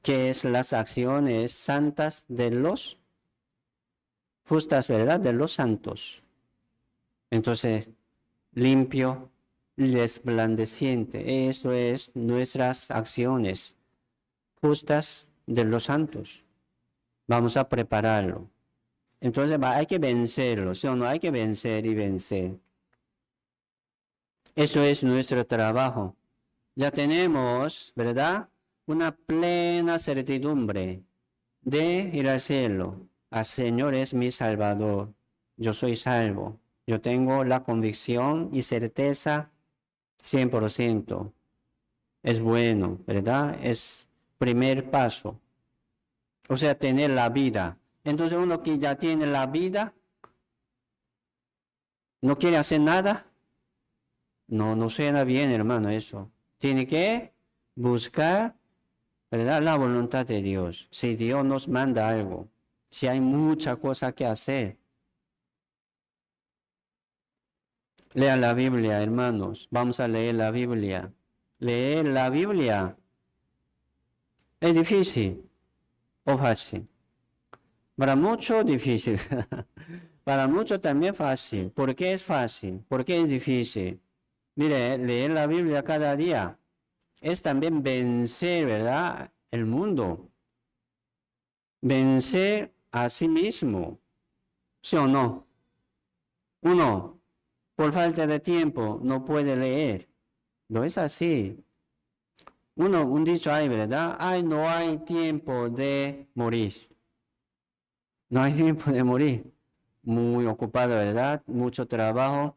que es las acciones santas de los justas, ¿verdad?, de los santos. Entonces, limpio, resplandeciente, eso es nuestras acciones justas de los santos. Vamos a prepararlo. Entonces hay que vencerlo, ¿sí o no? Hay que vencer y vencer. Eso es nuestro trabajo. Ya tenemos, ¿verdad?, una plena certidumbre de ir al cielo. El Señor es mi Salvador. Yo soy salvo. Yo tengo la convicción y certeza 100%. Es bueno, ¿verdad? Es primer paso. O sea, tener la vida. Entonces uno que ya tiene la vida, ¿no quiere hacer nada? No suena bien, hermano, eso. Tiene que buscar, ¿verdad?, la voluntad de Dios. Si Dios nos manda algo, si hay mucha cosa que hacer. Lean la Biblia, hermanos. Vamos a leer la Biblia. Leer la Biblia es difícil o fácil. Para muchos difícil, para muchos también fácil. ¿Por qué es fácil? ¿Por qué es difícil? Mire, leer la Biblia cada día es también vencer, ¿verdad? El mundo. Vencer a sí mismo. ¿Sí o no? Uno, por falta de tiempo, no puede leer. No es así. Un dicho hay, ¿verdad? Ay, no hay tiempo de morir. No hay tiempo de morir. Muy ocupado, ¿verdad? Mucho trabajo.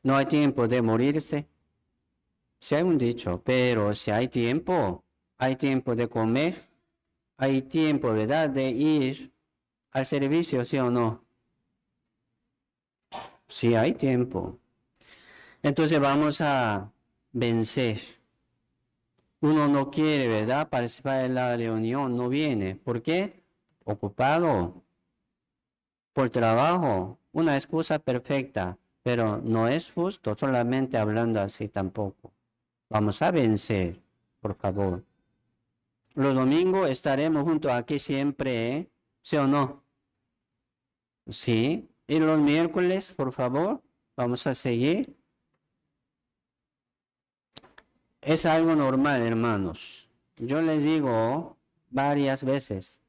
No hay tiempo de morirse. Si hay un dicho, pero si hay tiempo de comer, hay tiempo, ¿verdad? De ir al servicio, ¿sí o no? Sí hay tiempo. Entonces vamos a vencer. Uno no quiere, ¿verdad? Participar en la reunión, no viene. ¿Por qué? Ocupado por trabajo. Una excusa perfecta, pero no es justo solamente hablando así tampoco. Vamos a vencer, por favor. Los domingos estaremos juntos aquí siempre, ¿eh? ¿Sí o no? Sí. Y los miércoles, por favor, vamos a seguir. Es algo normal, hermanos. Yo les digo varias veces.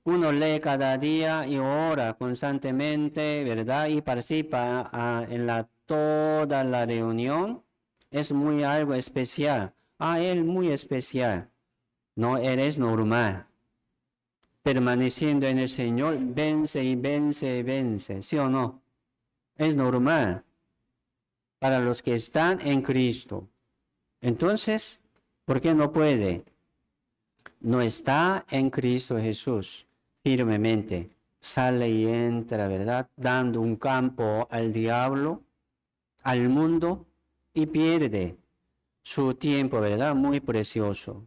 Uno lee cada día y ora constantemente, ¿verdad? Y participa en toda la reunión. Es muy algo especial. Él muy especial. No eres normal. Permaneciendo en el Señor, vence y vence y vence. ¿Sí o no? Es normal para los que están en Cristo. Entonces, ¿por qué no puede? No está en Cristo Jesús firmemente. Sale y entra, ¿verdad? Dando un campo al diablo, al mundo, y pierde su tiempo, ¿verdad? Muy precioso.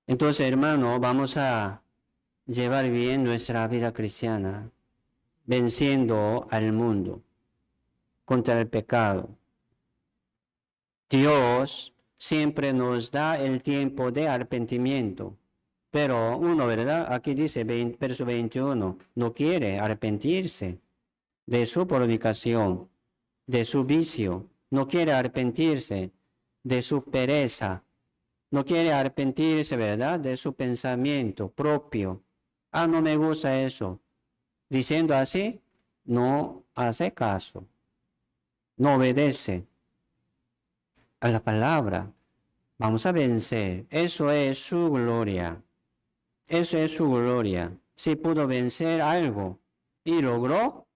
Entonces, hermano, vamos a llevar bien nuestra vida cristiana, venciendo al mundo contra el pecado. Dios siempre nos da el tiempo de arrepentimiento, pero uno, ¿verdad? Aquí dice, verso 21, no quiere arrepentirse de su fornicación, de su vicio, no quiere arrepentirse de su pereza, no quiere arrepentirse, ¿verdad? De su pensamiento propio. No me gusta eso. Diciendo así, no hace caso, no obedece a la palabra. Vamos a vencer. Eso es su gloria. Eso es su gloria. Si pudo vencer algo y logró,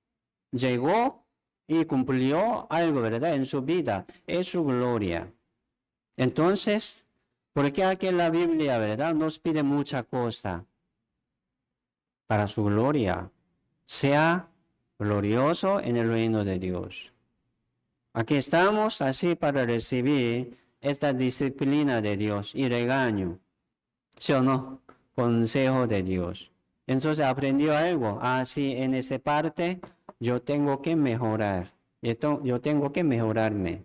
llegó y cumplió algo, ¿verdad? En su vida, es su gloria. Entonces, ¿por qué aquí en la Biblia, verdad? Nos pide mucha cosa para su gloria. Sea glorioso en el reino de Dios. Aquí estamos así para recibir esta disciplina de Dios y regaño. ¿Sí o no? Consejo de Dios. Entonces aprendió algo. Sí, en esa parte yo tengo que mejorar. Yo tengo que mejorarme.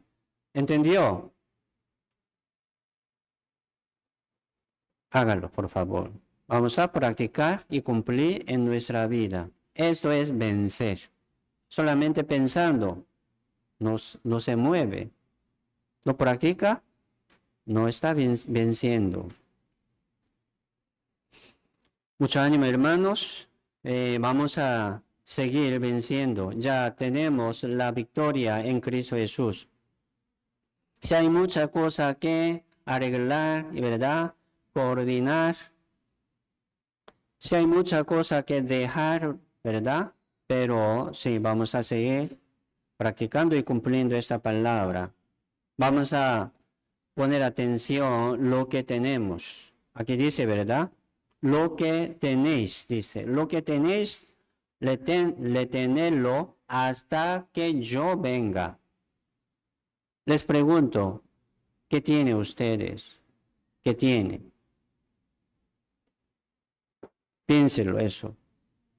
¿Entendió? Hágalo, por favor. Vamos a practicar y cumplir en nuestra vida. Esto es vencer. Solamente pensando, no se mueve. ¿Lo practica? No está venciendo. Mucho ánimo, hermanos. Vamos a seguir venciendo. Ya tenemos la victoria en Cristo Jesús. Si hay mucha cosa que arreglar, ¿verdad? Coordinar. Si hay mucha cosa que dejar, ¿verdad? Pero sí, vamos a seguir practicando y cumpliendo esta palabra. Vamos a poner atención lo que tenemos. Aquí dice, ¿verdad? Lo que tenéis, dice. Lo que tenéis, le tenedlo hasta que yo venga. Les pregunto, ¿qué tienen ustedes? ¿Qué tienen? Piénselo eso.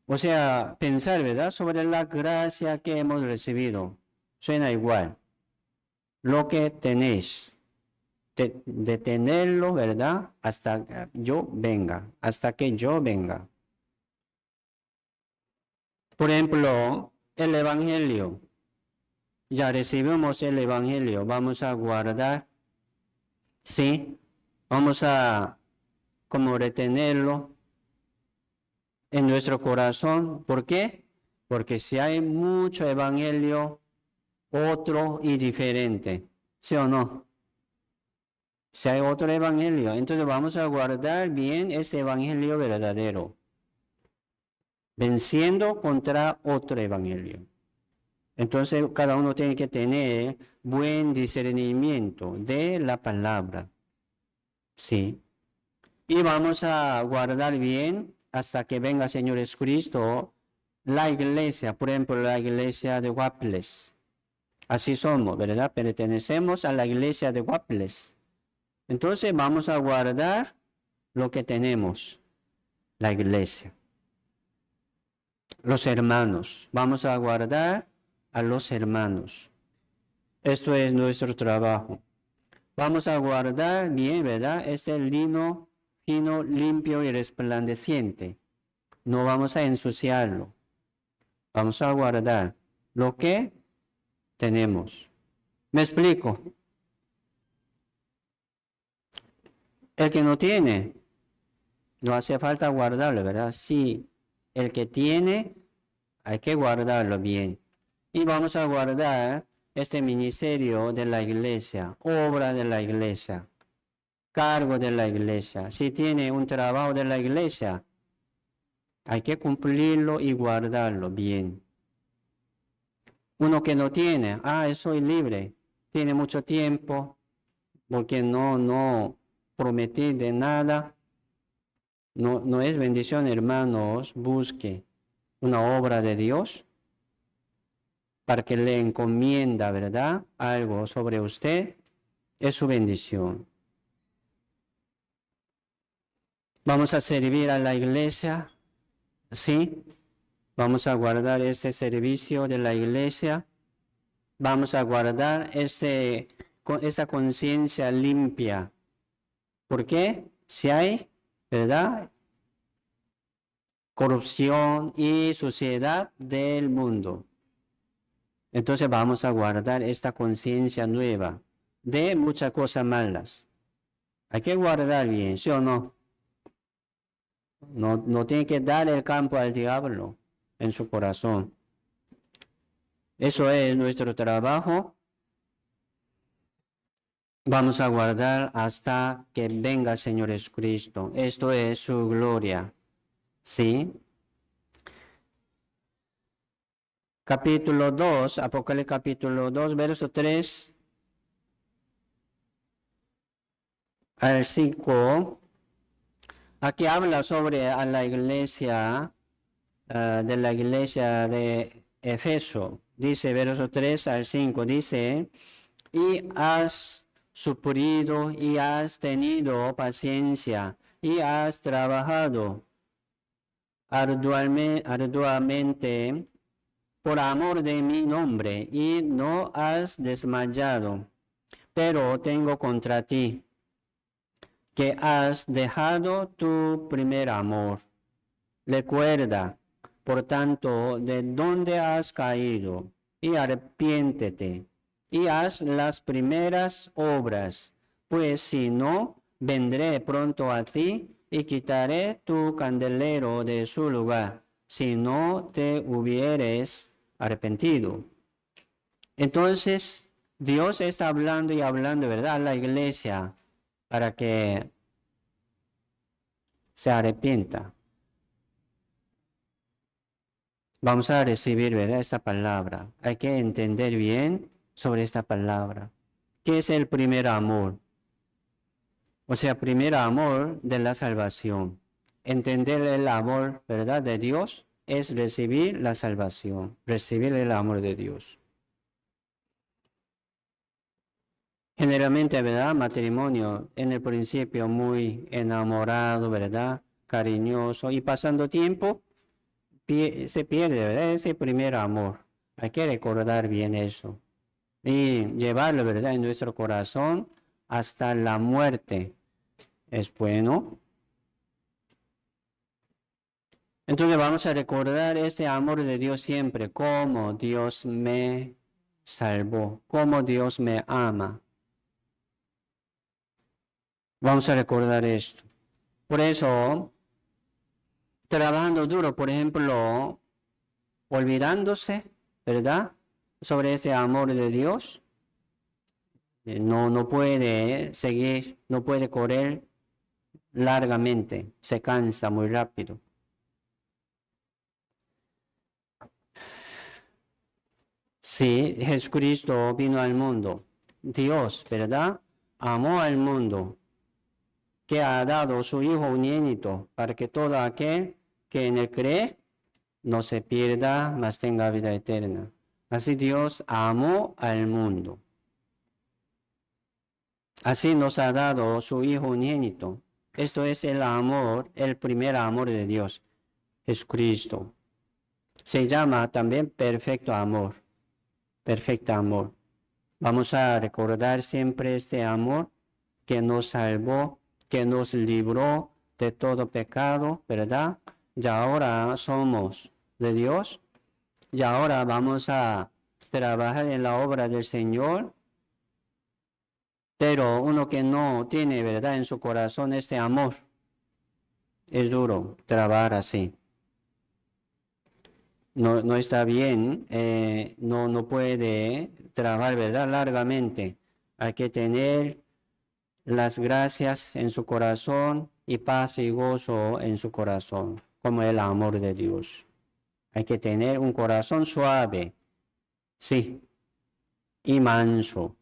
O sea, pensar, ¿verdad? Sobre la gracia que hemos recibido. Suena igual. Lo que tenéis. detenerlo, ¿verdad? Hasta yo venga, hasta que yo venga. Por ejemplo, el Evangelio. Ya recibimos el Evangelio, vamos a guardar, ¿sí? Vamos a como retenerlo en nuestro corazón. ¿Por qué? Porque si hay mucho Evangelio, otro y diferente, ¿sí o no? Si hay otro Evangelio, entonces vamos a guardar bien ese Evangelio verdadero, venciendo contra otro Evangelio. Entonces cada uno tiene que tener buen discernimiento de la palabra. Sí. Y vamos a guardar bien hasta que venga Señor Jesucristo, la iglesia, por ejemplo, la iglesia de Guaples. Así somos, ¿verdad? Pertenecemos a la iglesia de Guaples. Entonces vamos a guardar lo que tenemos, la iglesia. Los hermanos, vamos a guardar a los hermanos. Esto es nuestro trabajo. Vamos a guardar bien, ¿verdad? Este lino fino, limpio y resplandeciente. No vamos a ensuciarlo. Vamos a guardar lo que tenemos. ¿Me explico? El que no tiene, no hace falta guardarlo, ¿verdad? Sí, el que tiene, hay que guardarlo bien. Y vamos a guardar este ministerio de la iglesia, obra de la iglesia, cargo de la iglesia. Si tiene un trabajo de la iglesia, hay que cumplirlo y guardarlo bien. Uno que no tiene, soy libre, tiene mucho tiempo, porque no prometí de nada. No es bendición, hermanos, busque una obra de Dios para que le encomienda, ¿verdad? Algo sobre usted, es su bendición. Vamos a servir a la iglesia, ¿sí? Vamos a guardar ese servicio de la iglesia. Vamos a guardar esa conciencia limpia. ¿Por qué? Si hay, ¿verdad? Corrupción y suciedad del mundo. Entonces vamos a guardar esta conciencia nueva de muchas cosas malas. Hay que guardar bien, ¿sí o no? No tiene que dar el campo al diablo en su corazón. Eso es nuestro trabajo. Vamos a guardar hasta que venga el Señor Jesucristo. Esto es su gloria. ¿Sí? Capítulo 2, Apocalipsis capítulo 2, verso 3 al 5. Aquí habla sobre a la iglesia, de la iglesia de Efeso. Dice, verso 3 al 5, dice, y has sufrido y has tenido paciencia y has trabajado arduamente por amor de mi nombre y no has desmayado. Pero tengo contra ti que has dejado tu primer amor. Recuerda, por tanto, de dónde has caído y arrepiéntete y haz las primeras obras, pues si no, vendré pronto a ti y quitaré tu candelero de su lugar, si no te hubieres arrepentido. Entonces, Dios está hablando y hablando, ¿verdad?, a la iglesia para que se arrepienta. Vamos a recibir, ¿verdad?, esta palabra. Hay que entender bien sobre esta palabra. ¿Qué es el primer amor? O sea, primer amor de la salvación. Entender el amor, ¿verdad?, de Dios es recibir la salvación, recibir el amor de Dios. Generalmente, ¿verdad?, matrimonio en el principio muy enamorado, ¿verdad?, cariñoso, y pasando tiempo se pierde, ¿verdad?, ese primer amor. Hay que recordar bien eso y llevarlo, ¿verdad?, en nuestro corazón hasta la muerte. ¿Es bueno? Entonces vamos a recordar este amor de Dios siempre, cómo Dios me salvó, cómo Dios me ama. Vamos a recordar esto. Por eso, trabajando duro, por ejemplo, olvidándose, ¿verdad? Sobre este amor de Dios, no puede seguir, no puede correr largamente, se cansa muy rápido. Sí, Jesucristo vino al mundo. Dios, ¿verdad? Amó al mundo, que ha dado su Hijo unigénito, para que todo aquel que en él cree no se pierda, mas tenga vida eterna. Así Dios amó al mundo. Así nos ha dado su Hijo unigénito. Esto es el amor, el primer amor de Dios, Jesucristo. Se llama también perfecto amor, perfecto amor. Vamos a recordar siempre este amor que nos salvó, que nos libró de todo pecado, ¿verdad? Ya ahora somos de Dios y ahora vamos a trabajar en la obra del Señor. Pero uno que no tiene, ¿verdad?, en su corazón este amor, es duro trabajar así. No está bien, no puede trabajar, ¿verdad?, largamente. Hay que tener las gracias en su corazón y paz y gozo en su corazón, como el amor de Dios. Hay que tener un corazón suave, sí, y manso,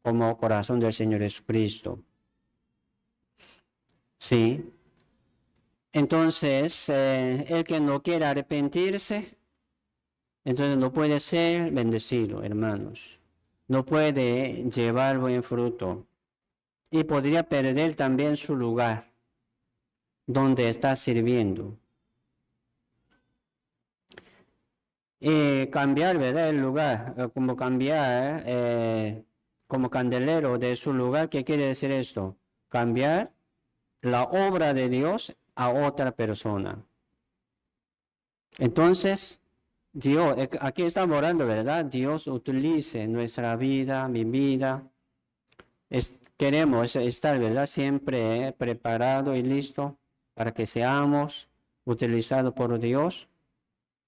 como corazón del Señor Jesucristo. Sí. Entonces, el que no quiera arrepentirse, entonces no puede ser bendecido, hermanos. No puede llevar buen fruto. Y podría perder también su lugar donde está sirviendo. Cambiar, ¿verdad? El lugar, como cambiar, como candelero de su lugar. ¿Qué quiere decir esto? Cambiar la obra de Dios a otra persona. Entonces, Dios, aquí estamos orando, ¿verdad? Dios utilice nuestra vida, mi vida. Queremos estar, ¿verdad? Siempre preparado y listo para que seamos utilizados por Dios.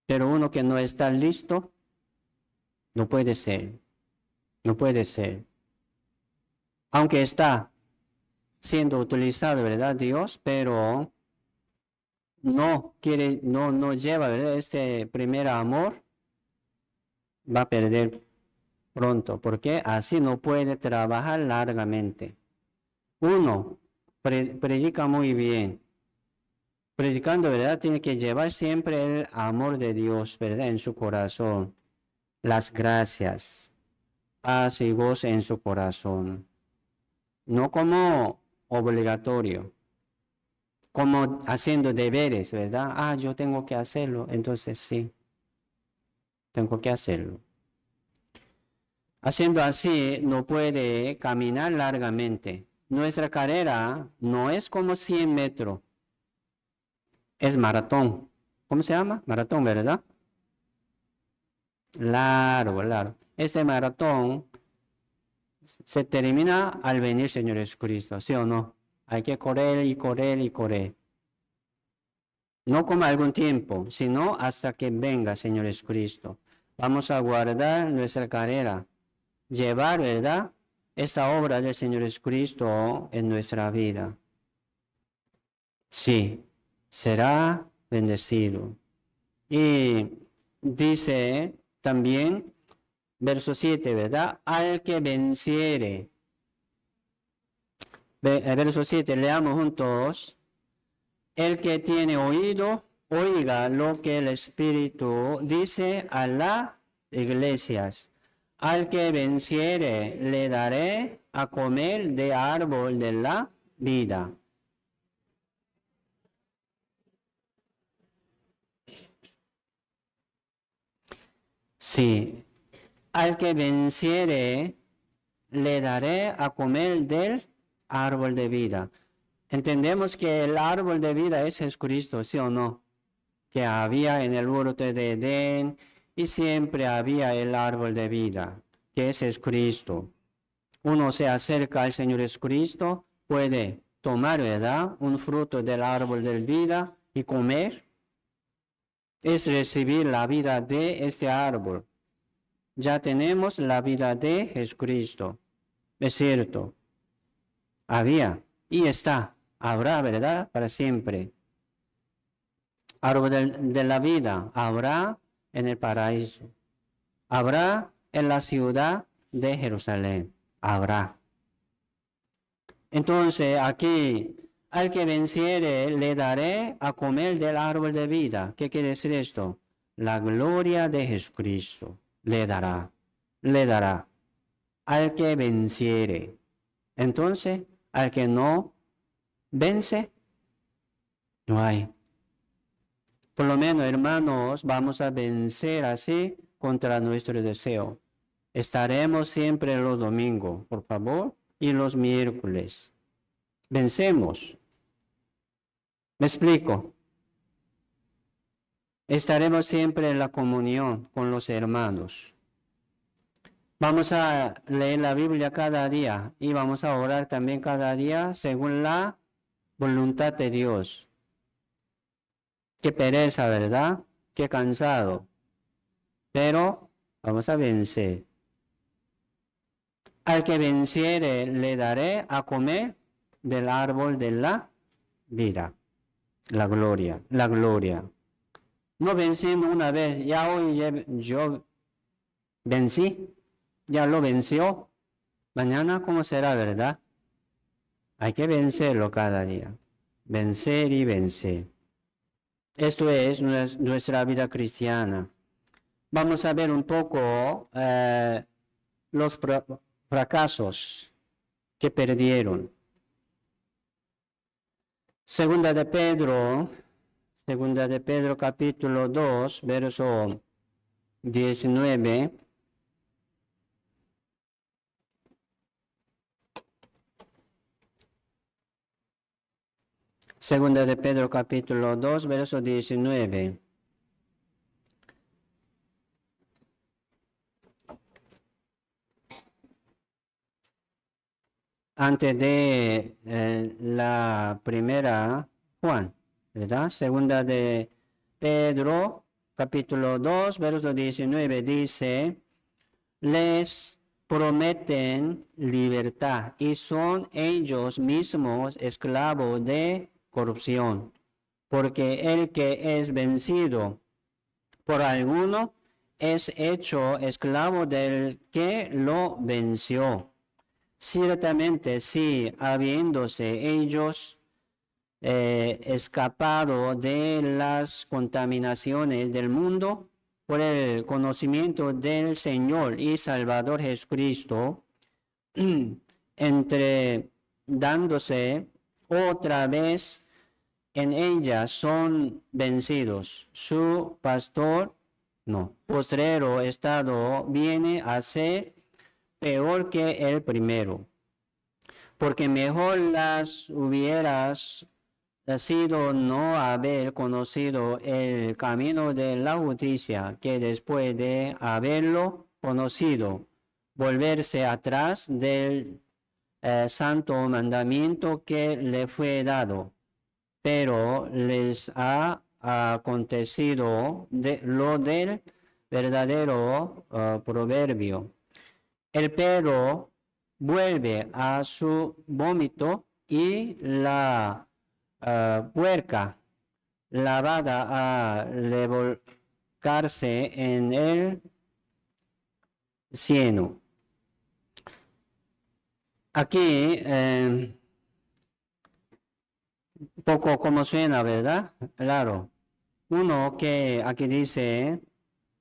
Pero uno que no está listo, no puede ser. No puede ser. Aunque está siendo utilizado, ¿verdad? Dios, pero no quiere, no lleva, ¿verdad? Este primer amor, va a perder pronto, porque así no puede trabajar largamente. Uno predica muy bien. Predicando, ¿verdad? Tiene que llevar siempre el amor de Dios, ¿verdad? En su corazón. Las gracias, paz y gozo en su corazón. No como obligatorio, como haciendo deberes, ¿verdad? Ah, yo tengo que hacerlo, entonces sí, tengo que hacerlo. Haciendo así, no puede caminar largamente. Nuestra carrera no es como 100 metros, es maratón. ¿Cómo se llama? Maratón, ¿verdad? Largo, largo. Este maratón se termina al venir Señor Jesucristo, ¿sí o no? Hay que correr y correr y correr. No como algún tiempo, sino hasta que venga Señor Jesucristo. Vamos a guardar nuestra carrera, llevar, ¿verdad?, esta obra del Señor Jesucristo en nuestra vida. Sí, será bendecido. Y dice también, verso 7, ¿verdad? Al que venciere. Verso 7, leamos juntos. El que tiene oído, oiga lo que el Espíritu dice a las iglesias. Al que venciere, le daré a comer de árbol de la vida. Sí, al que venciere, le daré a comer del árbol de vida. Entendemos que el árbol de vida es Jesucristo, ¿sí o no? Que había en el huerto de Edén y siempre había el árbol de vida, que es Jesucristo. Uno se acerca al Señor Jesucristo, puede tomar, ¿verdad?, un fruto del árbol de vida y comer. Es recibir la vida de este árbol. Ya tenemos la vida de Jesucristo. Es cierto. Había y está. Habrá, ¿verdad?, para siempre. Árbol de la vida. Habrá en el paraíso. Habrá en la ciudad de Jerusalén. Habrá. Entonces, aquí, al que venciere, le daré a comer del árbol de vida. ¿Qué quiere decir esto? La gloria de Jesucristo le dará. Le dará. Al que venciere. Entonces, al que no vence, no hay. Por lo menos, hermanos, vamos a vencer así contra nuestro deseo. Estaremos siempre los domingos, por favor, y los miércoles. Vencemos. ¿Me explico? Estaremos siempre en la comunión con los hermanos. Vamos a leer la Biblia cada día y vamos a orar también cada día según la voluntad de Dios. Qué pereza, ¿verdad? Qué cansado. Pero vamos a vencer. Al que venciere le daré a comer del árbol de la vida. La gloria, la gloria. No venciendo una vez, ya hoy yo vencí, ya lo venció. Mañana, ¿cómo será, verdad? Hay que vencerlo cada día. Vencer y vencer. Esto es nuestra vida cristiana. Vamos a ver un poco los fracasos que perdieron. Segunda de Pedro capítulo 2, verso 19. Segunda de Pedro capítulo 2, verso 19. Antes de la primera Juan, ¿verdad? Segunda de Pedro capítulo 2, verso 19 dice, les prometen libertad y son ellos mismos esclavos de corrupción, porque el que es vencido por alguno es hecho esclavo del que lo venció. Ciertamente, si habiéndose ellos escapado de las contaminaciones del mundo por el conocimiento del Señor y Salvador Jesucristo, dándose otra vez en ella son vencidos. Su postrero estado viene a ser peor que el primero, porque mejor las hubieras sido no haber conocido el camino de la justicia, que después de haberlo conocido, volverse atrás del santo mandamiento que le fue dado. Pero les ha acontecido lo del verdadero proverbio. El perro vuelve a su vómito y la puerca lavada a revolcarse en el cieno. Aquí, poco como suena, ¿verdad? Claro. Uno que aquí dice,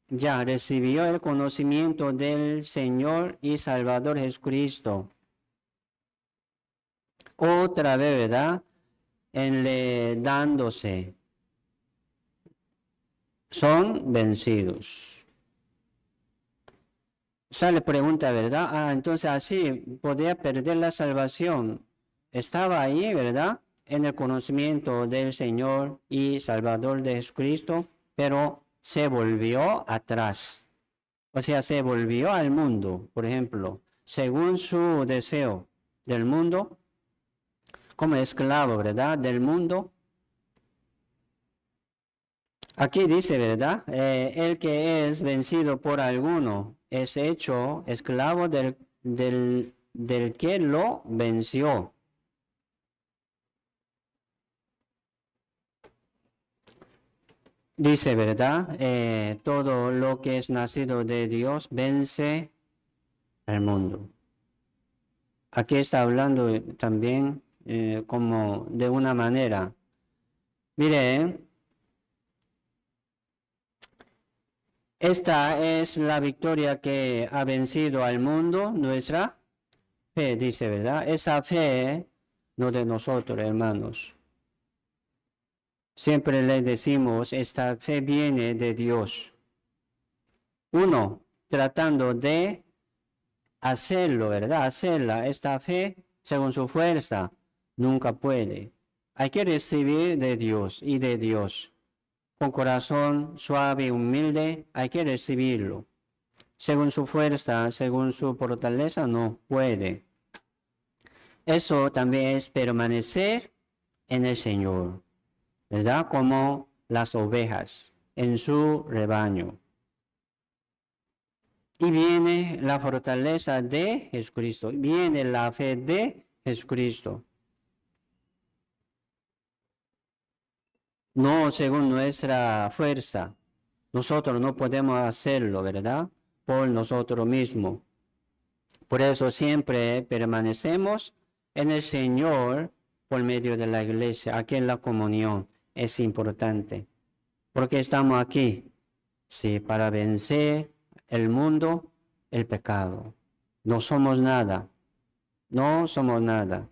ya recibió el conocimiento del Señor y Salvador Jesucristo. Otra vez, ¿verdad? Enredándose. Son vencidos. Sale pregunta, ¿verdad? Entonces así podía perder la salvación. Estaba ahí, ¿verdad? En el conocimiento del Señor y Salvador de Jesucristo, pero se volvió atrás. O sea, se volvió al mundo, por ejemplo, según su deseo del mundo, como esclavo, ¿verdad? Del mundo. Aquí dice, ¿verdad? El que es vencido por alguno es hecho esclavo del que lo venció. Dice, ¿verdad? Todo lo que es nacido de Dios vence al mundo. Aquí está hablando también como de una manera. Mire, esta es la victoria que ha vencido al mundo, nuestra fe, dice, ¿verdad? Esa fe no de nosotros, hermanos. Siempre le decimos, esta fe viene de Dios. Uno, tratando de hacerlo, ¿verdad? Hacerla, esta fe, según su fuerza, nunca puede. Hay que recibir de Dios y de Dios. Con corazón suave y humilde, hay que recibirlo. Según su fuerza, según su fortaleza, no puede. Eso también es permanecer en el Señor, ¿verdad? Como las ovejas en su rebaño. Y viene la fortaleza de Jesucristo, viene la fe de Jesucristo. No según nuestra fuerza. Nosotros no podemos hacerlo, ¿verdad? Por nosotros mismos. Por eso siempre permanecemos en el Señor por medio de la iglesia. Aquí en la comunión es importante. Porque estamos aquí, sí, para vencer el mundo, el pecado. No somos nada. No somos nada.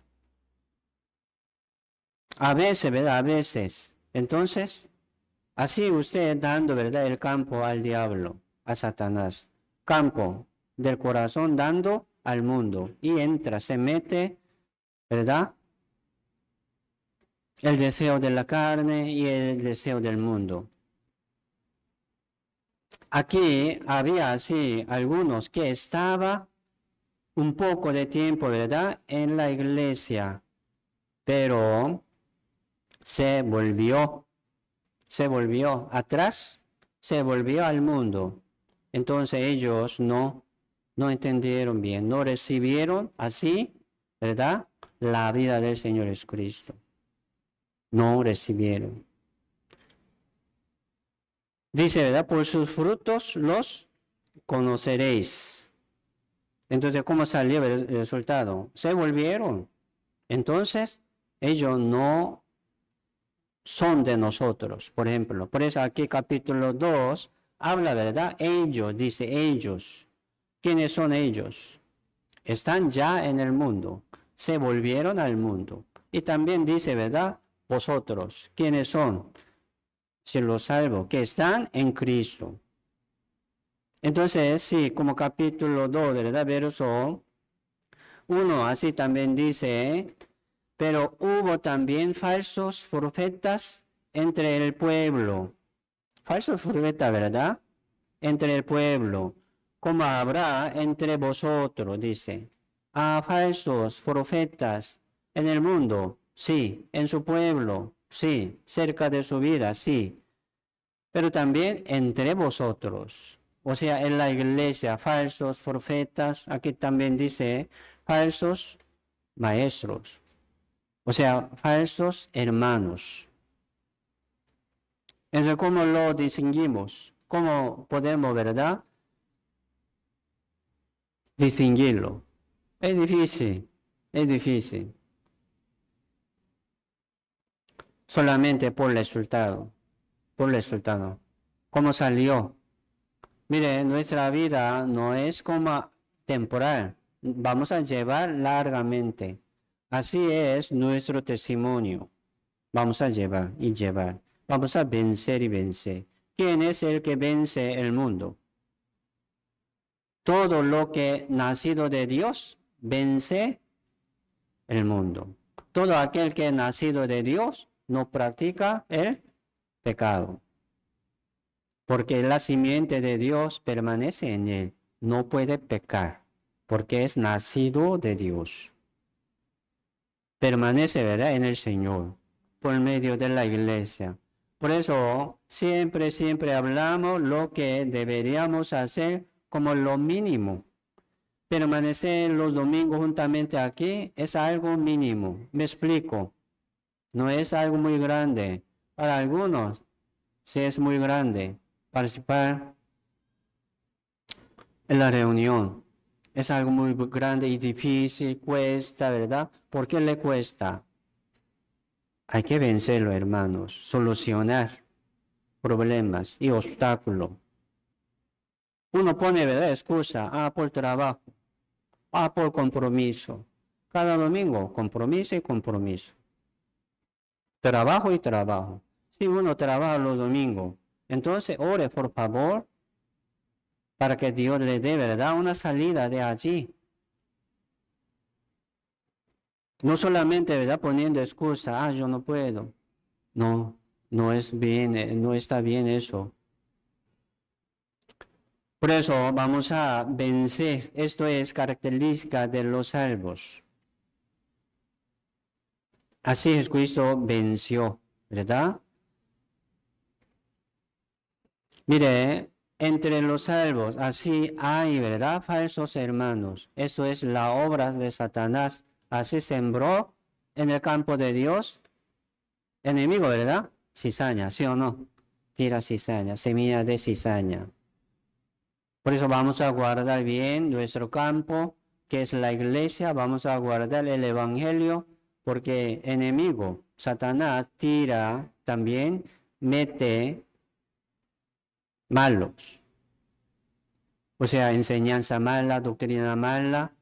A veces, ¿verdad? A veces. Entonces, así usted dando, ¿verdad? El campo al diablo, a Satanás. Campo del corazón dando al mundo. Y entra, se mete, ¿verdad? El deseo de la carne y el deseo del mundo. Aquí había así algunos que estaba un poco de tiempo, ¿verdad? En la iglesia, pero se volvió atrás, se volvió al mundo. Entonces ellos no entendieron bien, no recibieron así, ¿verdad? La vida del Señor Jesucristo. No recibieron. Dice, ¿verdad? Por sus frutos los conoceréis. Entonces, ¿cómo salió el resultado? Se volvieron. Entonces, ellos no son de nosotros, por ejemplo. Por eso aquí capítulo 2 habla, ¿verdad? Ellos, dice ellos. ¿Quiénes son ellos? Están ya en el mundo, se volvieron al mundo. Y también dice, ¿verdad? Vosotros, ¿quiénes son? Si los salvo, que están en Cristo. Entonces, sí, como capítulo 2, ¿verdad? Verso 1, así también dice, pero hubo también falsos profetas entre el pueblo. Falsos profetas, ¿verdad? Entre el pueblo, como habrá entre vosotros, dice. Falsos profetas en el mundo, sí. En su pueblo, sí. Cerca de su vida, sí. Pero también entre vosotros. O sea, en la iglesia, falsos profetas, aquí también dice falsos maestros. O sea, falsos hermanos. Entonces, ¿cómo lo distinguimos? ¿Cómo podemos, verdad, distinguirlo? Es difícil, es difícil. Solamente por el resultado, por el resultado. ¿Cómo salió? Mire, nuestra vida no es como temporal. Vamos a llevar largamente. Así es nuestro testimonio. Vamos a llevar y llevar. Vamos a vencer y vencer. ¿Quién es el que vence el mundo? todo lo que nacido de Dios vence el mundo. Todo aquel que es nacido de Dios no practica el pecado, porque la simiente de Dios permanece en él, no puede pecar, porque es nacido de Dios. Permanece, ¿verdad?, en el Señor, por medio de la iglesia. Por eso, siempre hablamos lo que deberíamos hacer como lo mínimo. Permanecer los domingos juntamente aquí es algo mínimo. Me explico. No es algo muy grande. Para algunos, sí es muy grande. Participar en la reunión es algo muy grande y difícil, cuesta, ¿verdad? ¿Por qué le cuesta? Hay que vencerlo, hermanos. Solucionar problemas y obstáculos. Uno pone, ¿verdad?, excusa. Por trabajo. Por compromiso. Cada domingo, compromiso y compromiso. Trabajo y trabajo. Si uno trabaja los domingos, entonces ore por favor para que Dios le dé, ¿verdad?, una salida de allí. No solamente, ¿verdad?, poniendo excusa, yo no puedo. No, no es bien, no está bien eso. Por eso vamos a vencer. Esto es característica de los salvos. Así Jesucristo venció, ¿verdad? Mire, entre los salvos, así hay, ¿verdad?, falsos hermanos. Eso es la obra de Satanás. Así sembró en el campo de Dios enemigo, ¿verdad? Cizaña, ¿sí o no? Tira cizaña, semilla de cizaña. Por eso vamos a guardar bien nuestro campo, que es la iglesia. Vamos a guardar el evangelio, porque enemigo, Satanás, tira también, mete malos. O sea, enseñanza mala, doctrina mala,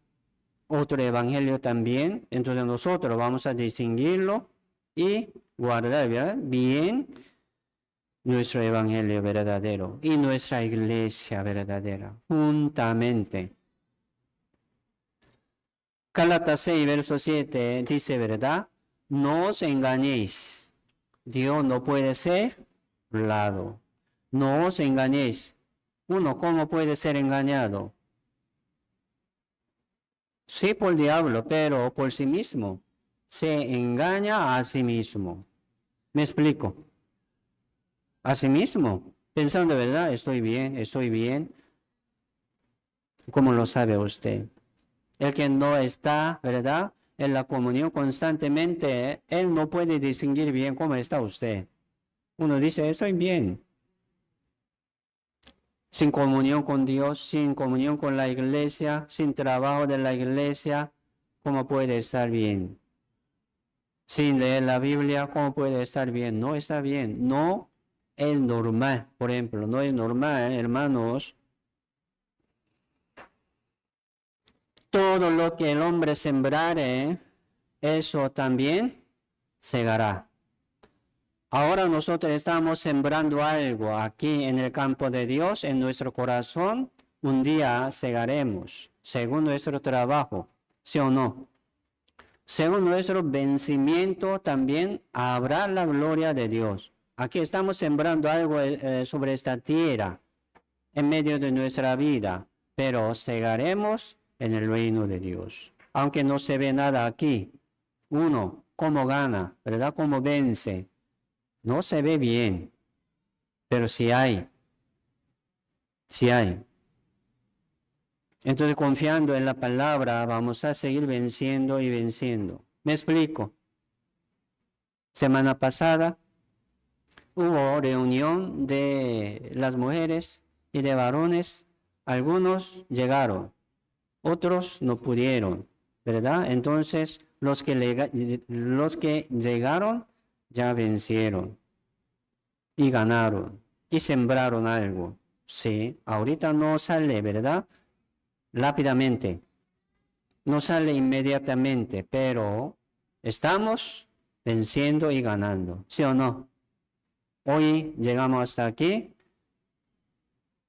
otro evangelio también. Entonces nosotros vamos a distinguirlo y guardar, ¿verdad?, bien nuestro evangelio verdadero y nuestra iglesia verdadera, juntamente. Gálatas 6, verso 7 dice, ¿verdad? No os engañéis. Dios no puede ser burlado. No os engañéis. Uno, ¿cómo puede ser engañado? Sí, por el diablo, pero por sí mismo. Se engaña a sí mismo. ¿Me explico? A sí mismo, pensando, ¿verdad? Estoy bien, estoy bien. ¿Cómo lo sabe usted? El que no está, ¿verdad?, en la comunión constantemente, él no puede distinguir bien cómo está usted. Uno dice, estoy bien. Sin comunión con Dios, sin comunión con la iglesia, sin trabajo de la iglesia, ¿cómo puede estar bien? Sin leer la Biblia, ¿cómo puede estar bien? No está bien, no es normal. Por ejemplo, no es normal, hermanos. Todo lo que el hombre sembrare, eso también segará. Ahora nosotros estamos sembrando algo aquí en el campo de Dios, en nuestro corazón. Un día segaremos, según nuestro trabajo, ¿sí o no? Según nuestro vencimiento también habrá la gloria de Dios. Aquí estamos sembrando algo sobre esta tierra, en medio de nuestra vida, pero segaremos en el reino de Dios. Aunque no se ve nada aquí, uno, cómo gana, ¿verdad? Cómo vence. No se ve bien, pero sí hay. Sí hay. Entonces, confiando en la palabra, vamos a seguir venciendo y venciendo. ¿Me explico? Semana pasada hubo reunión de las mujeres y de varones. Algunos llegaron, otros no pudieron, ¿verdad? Entonces, los que llegaron ya vencieron y ganaron y sembraron algo. Sí, ahorita no sale, ¿verdad? Rápidamente, no sale inmediatamente, pero estamos venciendo y ganando, ¿sí o no? Hoy llegamos hasta aquí,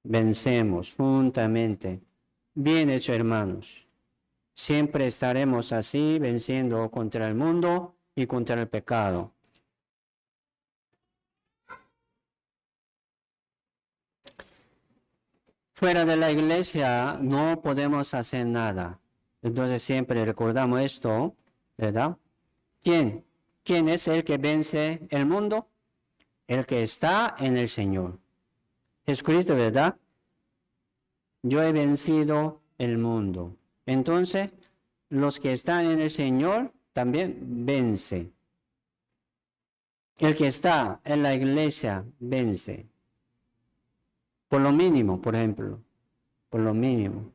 vencemos juntamente. Bien hecho, hermanos. Siempre estaremos así, venciendo contra el mundo y contra el pecado. Fuera de la iglesia no podemos hacer nada. Entonces siempre recordamos esto, ¿verdad? ¿Quién? ¿Quién es el que vence el mundo? El que está en el Señor. Jesucristo, ¿verdad? Yo he vencido el mundo. Entonces, los que están en el Señor también vence. El que está en la iglesia vence. Por lo mínimo, por ejemplo. Por lo mínimo.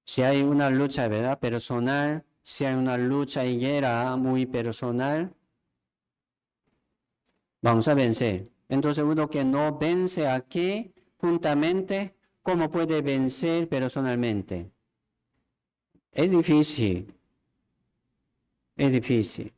Si hay una lucha, ¿verdad? Personal, si hay una lucha y guerra muy personal, vamos a vencer. Entonces, uno que no vence aquí juntamente, ¿cómo puede vencer personalmente? Es difícil. Es difícil.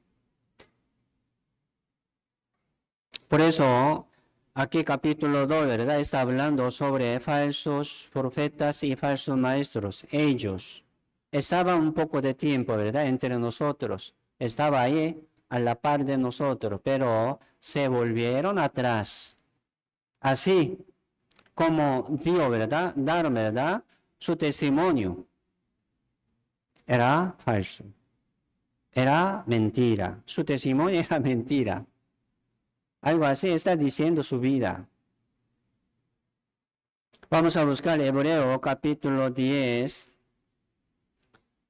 Por eso, aquí capítulo 2, ¿verdad? Está hablando sobre falsos profetas y falsos maestros. Ellos estaban un poco de tiempo, ¿verdad? Entre nosotros. Estaba ahí a la par de nosotros, pero se volvieron atrás. Así como dio, ¿verdad? Dar, ¿verdad? Su testimonio. Era falso. Era mentira. Su testimonio era mentira. Algo así está diciendo su vida. Vamos a buscar Hebreo capítulo 10.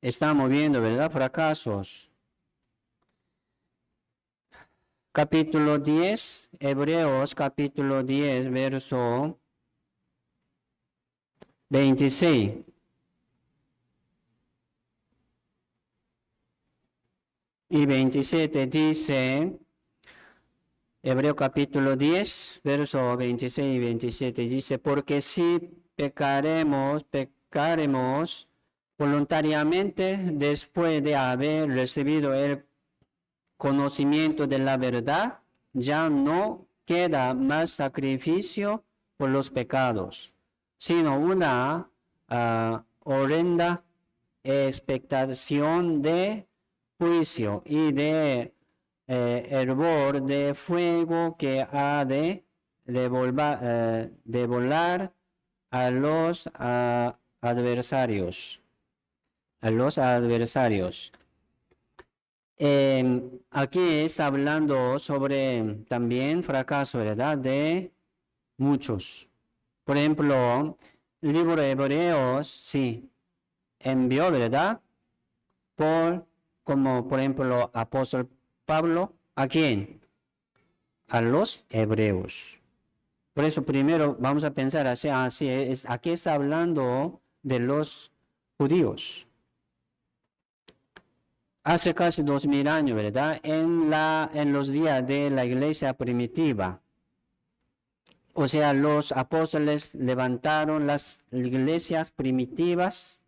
Estamos viendo, ¿verdad? Fracasos. Capítulo 10, Hebreos capítulo 10, verso 26. Y 27 dice, Hebreo capítulo 10, verso 26 y 27 dice, porque si pecaremos voluntariamente después de haber recibido el conocimiento de la verdad, ya no queda más sacrificio por los pecados, sino una horrenda expectación de juicio y de hervor de fuego que ha de volar a los adversarios. A los adversarios. Aquí está hablando sobre también fracaso, ¿verdad? De muchos. Por ejemplo, el libro de Hebreos, sí, envió, ¿verdad? Como por ejemplo, apóstol Pablo, ¿a quién? A los hebreos. Por eso primero vamos a pensar así, aquí está hablando de los judíos. Hace casi 2000 años, ¿verdad? En los días de la iglesia primitiva. O sea, los apóstoles levantaron las iglesias primitivas,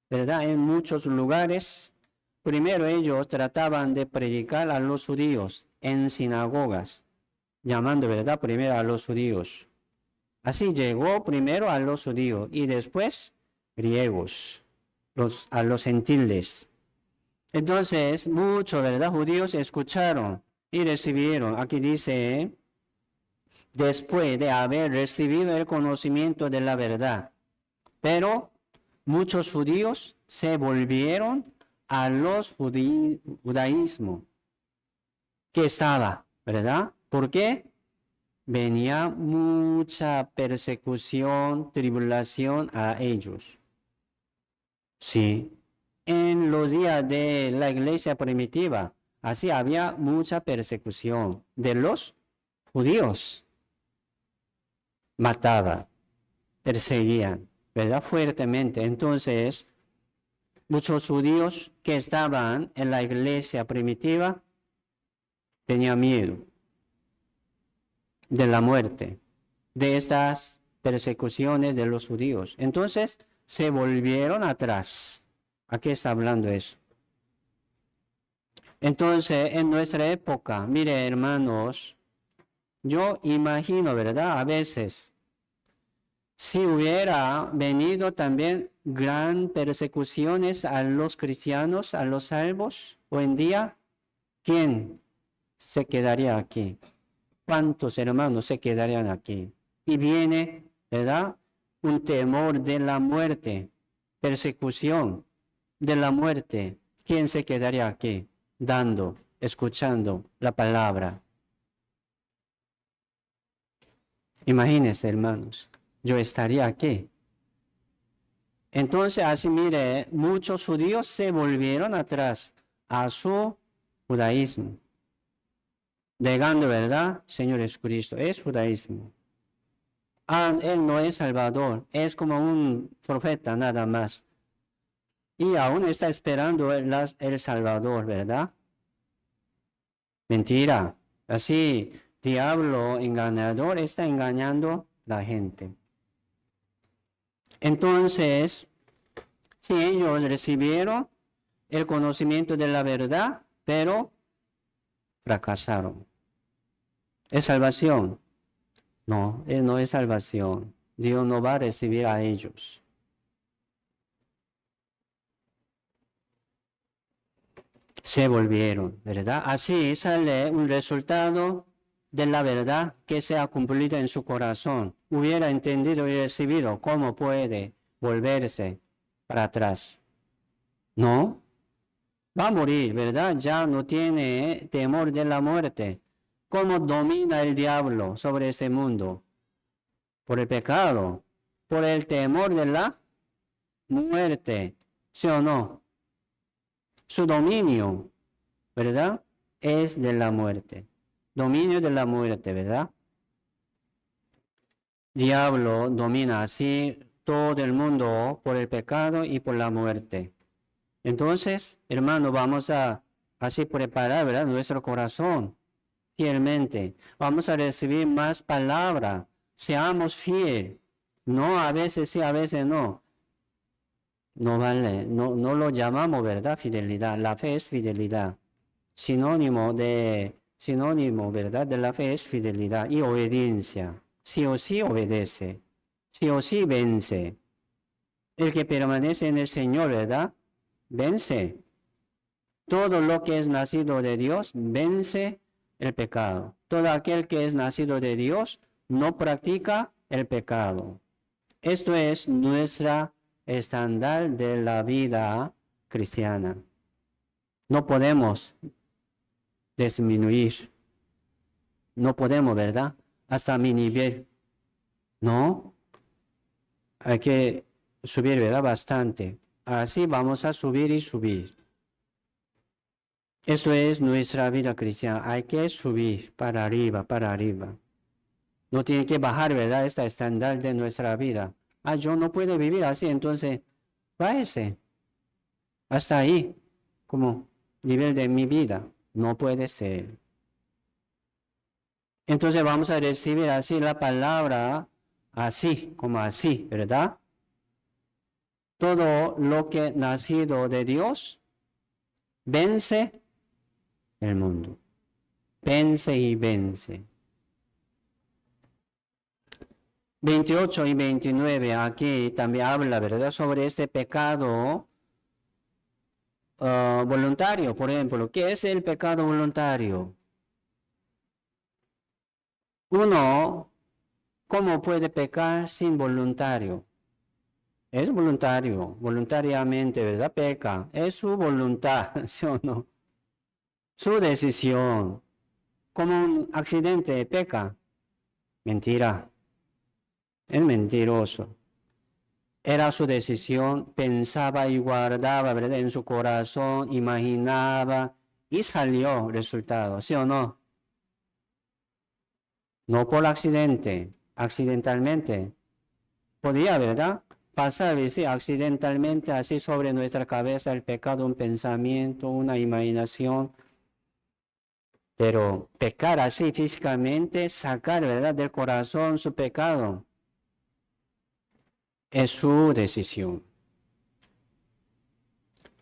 ¿verdad? En muchos lugares. Primero ellos trataban de predicar a los judíos en sinagogas, llamando, ¿verdad? Primero a los judíos. Así llegó primero a los judíos y después griegos, a los gentiles. Entonces, muchos, ¿verdad? Judíos escucharon y recibieron. Aquí dice, después de haber recibido el conocimiento de la verdad. Pero muchos judíos se volvieron a los judaísmo que estaba, ¿verdad? ¿Por qué? Venía mucha persecución, tribulación a ellos. Sí. En los días de la iglesia primitiva, así había mucha persecución de los judíos. Mataba, perseguían, ¿verdad? Fuertemente. Entonces, muchos judíos que estaban en la iglesia primitiva tenían miedo de la muerte, de estas persecuciones de los judíos. Entonces, se volvieron atrás. Aquí está hablando eso. Entonces, en nuestra época, mire hermanos, yo imagino, ¿verdad? A veces, Si hubiera venido también gran persecuciones a los cristianos, a los salvos, hoy en día, ¿quién se quedaría aquí? ¿Cuántos hermanos se quedarían aquí? Y viene, ¿verdad? Un temor de la muerte, persecución de la muerte. ¿Quién se quedaría aquí? Dando, escuchando la palabra. Imagínense, hermanos, yo estaría aquí. Entonces, así mire, muchos judíos se volvieron atrás a su judaísmo, negando, ¿verdad? Señor Jesucristo, es judaísmo. Él no es Salvador, es como un profeta nada más. Y aún está esperando el Salvador, ¿verdad? Mentira. Así, diablo engañador está engañando a la gente. Entonces, si ellos recibieron el conocimiento de la verdad, pero fracasaron. ¿Es salvación? No, no es salvación. Dios no va a recibir a ellos. Se volvieron, ¿verdad? Así sale un resultado de la verdad que se ha cumplido en su corazón. Hubiera entendido y recibido, ¿cómo puede volverse para atrás? No, va a morir, ¿verdad? Ya no tiene temor de la muerte. ¿Cómo domina el diablo sobre este mundo? Por el pecado, por el temor de la muerte, ¿sí o no? Su dominio, ¿verdad? Es de la muerte. Dominio de la muerte, ¿verdad? Diablo domina así todo el mundo por el pecado y por la muerte. Entonces, hermano, vamos a así preparar, ¿verdad? Nuestro corazón fielmente. Vamos a recibir más palabra. Seamos fiel. No, a veces sí, a veces no. No vale, no lo llamamos, ¿verdad? Fidelidad. La fe es fidelidad. Sinónimo, ¿verdad? De la fe es fidelidad y obediencia. Sí o sí obedece. Sí o sí vence. El que permanece en el Señor, ¿verdad? Vence. Todo lo que es nacido de Dios vence el pecado. Todo aquel que es nacido de Dios no practica el pecado. Esto es nuestra estándar de la vida cristiana. No podemos disminuir. No podemos, ¿verdad? Hasta mi nivel. No. Hay que subir, ¿verdad? Bastante. Así vamos a subir y subir. Eso es nuestra vida cristiana. Hay que subir para arriba, para arriba. No tiene que bajar, ¿verdad? Esta estándar de nuestra vida. Yo no puedo vivir así, entonces, váyase. Hasta ahí, como nivel de mi vida. No puede ser. Entonces vamos a recibir así la palabra, así, como así, ¿verdad? Todo lo que nacido de Dios vence el mundo. Vence y vence. 28 y 29 aquí también habla, ¿verdad? Sobre este pecado voluntario, por ejemplo. ¿Qué es el pecado voluntario? Uno, ¿cómo puede pecar sin voluntario? Es voluntario, voluntariamente, ¿verdad? Peca. Es su voluntad, ¿sí o no? Su decisión. Como un accidente, peca. Mentira. Es mentiroso. Era su decisión, pensaba y guardaba, ¿verdad? En su corazón, imaginaba y salió resultado, ¿sí o no? No por accidente, accidentalmente. Podía, ¿verdad? Pasar, sí, accidentalmente así sobre nuestra cabeza el pecado, un pensamiento, una imaginación. Pero pecar así físicamente, sacar, ¿verdad? Del corazón su pecado, es su decisión.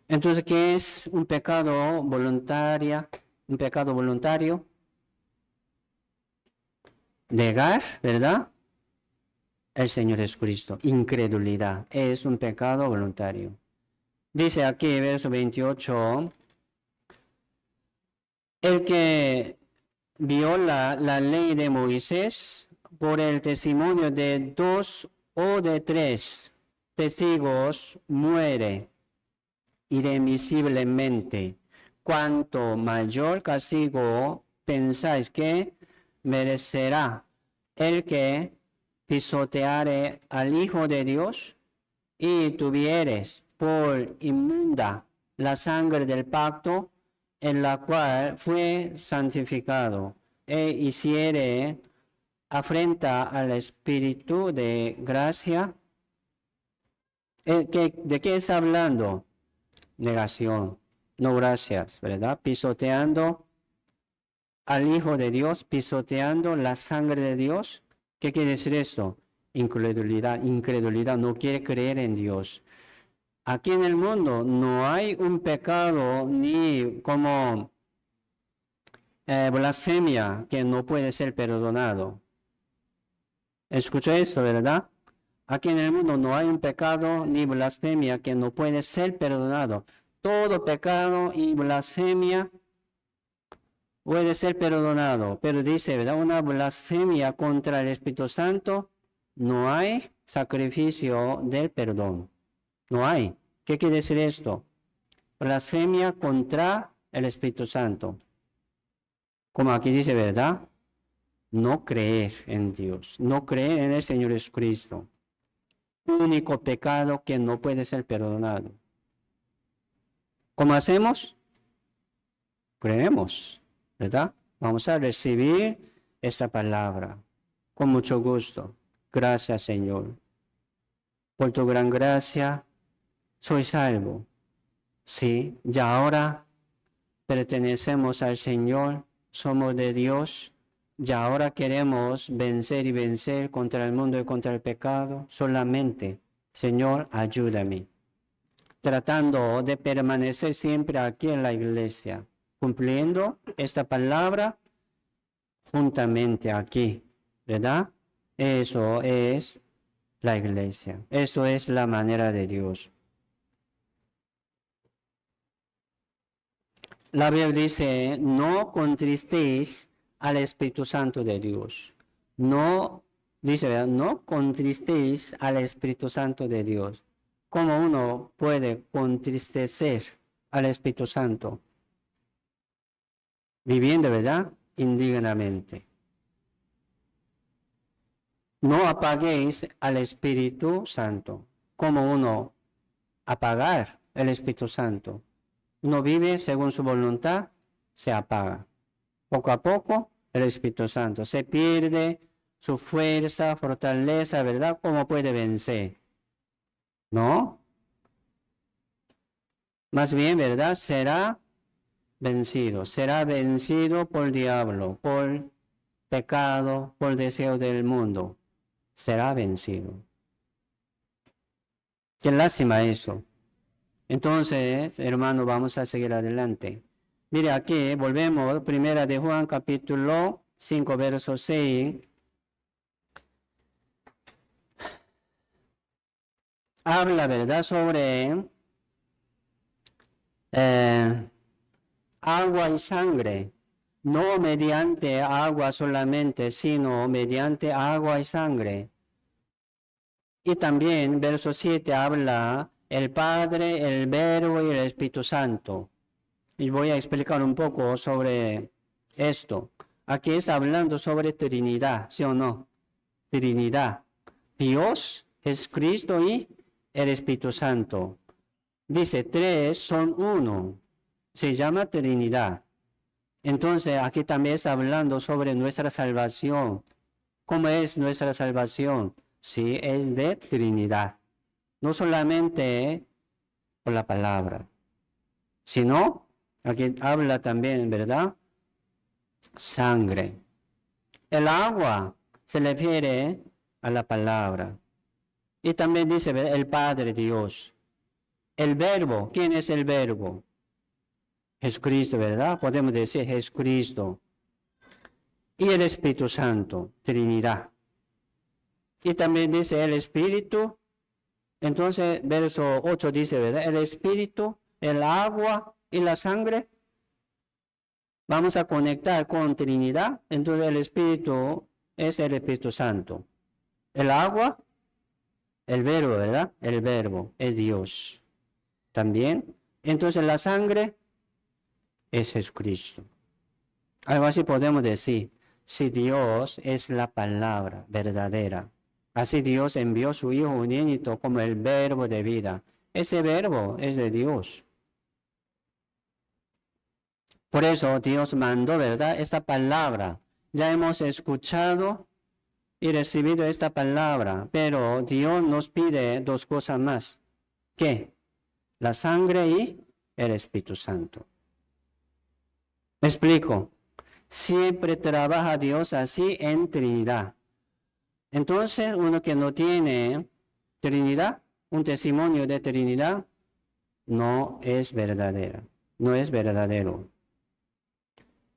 Entonces, ¿qué es un pecado voluntario? Un pecado voluntario. Negar, ¿verdad? el Señor Jesucristo. Incredulidad es un pecado voluntario. Dice aquí, verso 28, el que viola la ley de Moisés por el testimonio de 2 o de 3 testigos muere irremisiblemente. Cuanto mayor castigo pensáis que merecerá el que pisoteare al Hijo de Dios y tuvieres por inmunda la sangre del pacto en la cual fue santificado e hiciere afrenta al Espíritu de gracia. ¿De qué está hablando? Negación, no gracias, ¿verdad? Pisoteando al Hijo de Dios, pisoteando la sangre de Dios. ¿Qué quiere decir esto? Incredulidad, no quiere creer en Dios. Aquí en el mundo no hay un pecado ni como blasfemia que no puede ser perdonado. Escucha esto, ¿verdad? Aquí en el mundo no hay un pecado ni blasfemia que no puede ser perdonado. Todo pecado y blasfemia puede ser perdonado, pero dice, ¿verdad? Una blasfemia contra el Espíritu Santo, no hay sacrificio del perdón. No hay. ¿Qué quiere decir esto? Blasfemia contra el Espíritu Santo. Como aquí dice, ¿verdad? No creer en Dios, no creer en el Señor Jesucristo. Único pecado que no puede ser perdonado. ¿Cómo hacemos? Creemos, ¿verdad? Vamos a recibir esta palabra con mucho gusto. Gracias, Señor. Por tu gran gracia, soy salvo. Sí, ya ahora pertenecemos al Señor, somos de Dios. Ya ahora queremos vencer y vencer contra el mundo y contra el pecado. Solamente, Señor, ayúdame. Tratando de permanecer siempre aquí en la iglesia, cumpliendo esta palabra juntamente aquí, ¿verdad? Eso es la iglesia. Eso es la manera de Dios. La Biblia dice, no contristéis al Espíritu Santo de Dios. No, dice, ¿verdad? No contristéis al Espíritu Santo de Dios. ¿Cómo uno puede contristecer al Espíritu Santo? Viviendo, ¿verdad? Indignamente. No apaguéis al Espíritu Santo. ¿Cómo uno apagar el Espíritu Santo? Uno vive según su voluntad, se apaga. Poco a poco, el Espíritu Santo se pierde su fuerza, fortaleza, ¿verdad? ¿Cómo puede vencer? ¿No? Más bien, ¿verdad? Será vencido por el diablo, por pecado, por deseo del mundo. Será vencido. Qué lástima eso. Entonces, hermano, vamos a seguir adelante. Mire aquí, volvemos, primera de Juan, capítulo 5, verso 6. Habla, ¿verdad?, sobre agua y sangre. No mediante agua solamente, sino mediante agua y sangre. Y también, verso 7, habla el Padre, el Verbo y el Espíritu Santo. Y voy a explicar un poco sobre esto. Aquí está hablando sobre Trinidad, ¿sí o no? Trinidad. Dios, Jesucristo y el Espíritu Santo. Dice, 3 son uno. Se llama Trinidad. Entonces, aquí también está hablando sobre nuestra salvación. ¿Cómo es nuestra salvación? Sí, es de Trinidad. No solamente por la palabra, sino, aquí habla también, ¿verdad? Sangre. El agua se refiere a la palabra. Y también dice, ¿verdad?, el Padre Dios. El Verbo, ¿quién es el Verbo? Jesucristo, ¿verdad? Podemos decir Jesucristo. Y el Espíritu Santo, Trinidad. Y también dice el Espíritu. Entonces, verso 8 dice, ¿verdad? El Espíritu, el agua y la sangre. Vamos a conectar con Trinidad. Entonces, el Espíritu es el Espíritu Santo. El agua, el verbo, ¿verdad? El verbo es Dios. También. Entonces, la sangre es Jesucristo. Algo así podemos decir. Si Dios es la palabra verdadera. Así Dios envió su Hijo unigénito como el verbo de vida. Ese verbo es de Dios. Por eso Dios mandó, ¿verdad? Esta palabra. Ya hemos escuchado y recibido esta palabra, pero Dios nos pide dos cosas más. ¿Qué? La sangre y el Espíritu Santo. ¿Me explico? Siempre trabaja Dios así en Trinidad. Entonces, uno que no tiene Trinidad, un testimonio de Trinidad, no es verdadera, no es verdadero.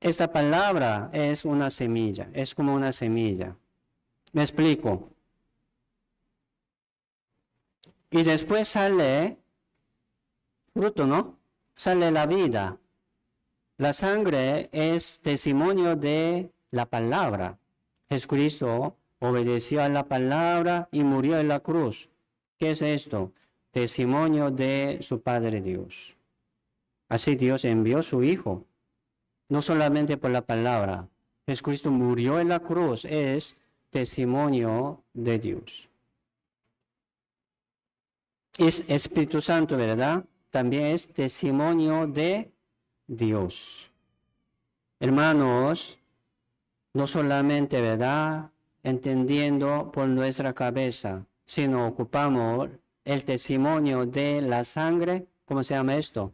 Esta palabra es una semilla, es como una semilla. ¿Me explico? Y después sale fruto, ¿no? Sale la vida. La sangre es testimonio de la palabra. Jesucristo obedeció a la palabra y murió en la cruz. ¿Qué es esto? Testimonio de su Padre Dios. Así Dios envió a su Hijo, no solamente por la palabra. Jesucristo murió en la cruz, es testimonio de Dios. Es Espíritu Santo, ¿verdad? También es testimonio de Dios. Hermanos, no solamente, ¿verdad?, entendiendo por nuestra cabeza, sino ocupamos el testimonio de la sangre. ¿Cómo se llama esto?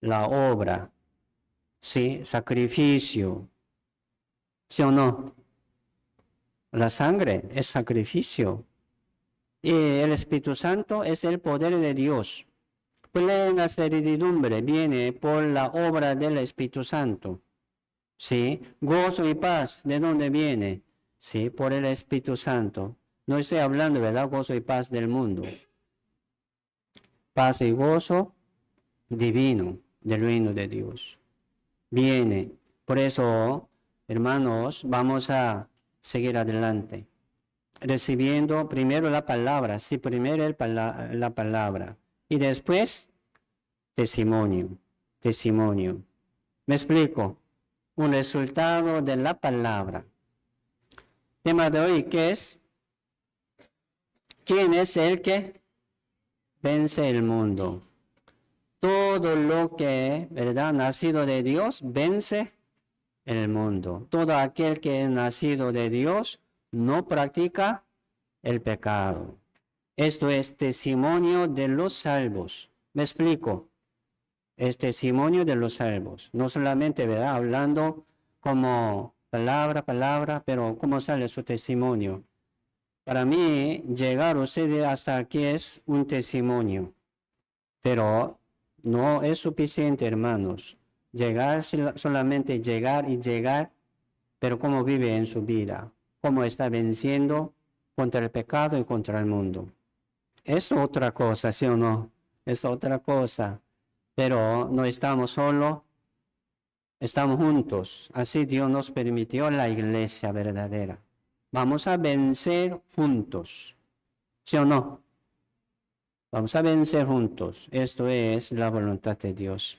La obra, ¿sí? Sacrificio, ¿sí o no? La sangre es sacrificio. Y el Espíritu Santo es el poder de Dios. Plena certidumbre viene por la obra del Espíritu Santo. ¿Sí? Gozo y paz, ¿de dónde viene? Sí, por el Espíritu Santo. No estoy hablando, ¿verdad? Gozo y paz del mundo. Paz y gozo divino del reino de Dios. Viene. Por eso, hermanos, vamos a seguir adelante. Recibiendo primero la palabra. Sí, primero la palabra. Y después, testimonio. Testimonio. ¿Me explico? Un resultado de la palabra. Tema de hoy, ¿qué es? ¿Quién es el que vence el mundo? Todo lo que, ¿verdad?, nacido de Dios, vence el mundo. Todo aquel que es nacido de Dios no practica el pecado. Esto es testimonio de los salvos. ¿Me explico? Es testimonio de los salvos. No solamente, ¿verdad?, hablando como palabra, pero ¿cómo sale su testimonio? Para mí, llegar ustedes hasta aquí es un testimonio, pero no es suficiente, hermanos. Llegar, solamente llegar y llegar, pero cómo vive en su vida, cómo está venciendo contra el pecado y contra el mundo. Es otra cosa, ¿sí o no? Es otra cosa, pero no estamos solos. Estamos juntos. Así Dios nos permitió la iglesia verdadera. Vamos a vencer juntos. ¿Sí o no? Vamos a vencer juntos. Esto es la voluntad de Dios.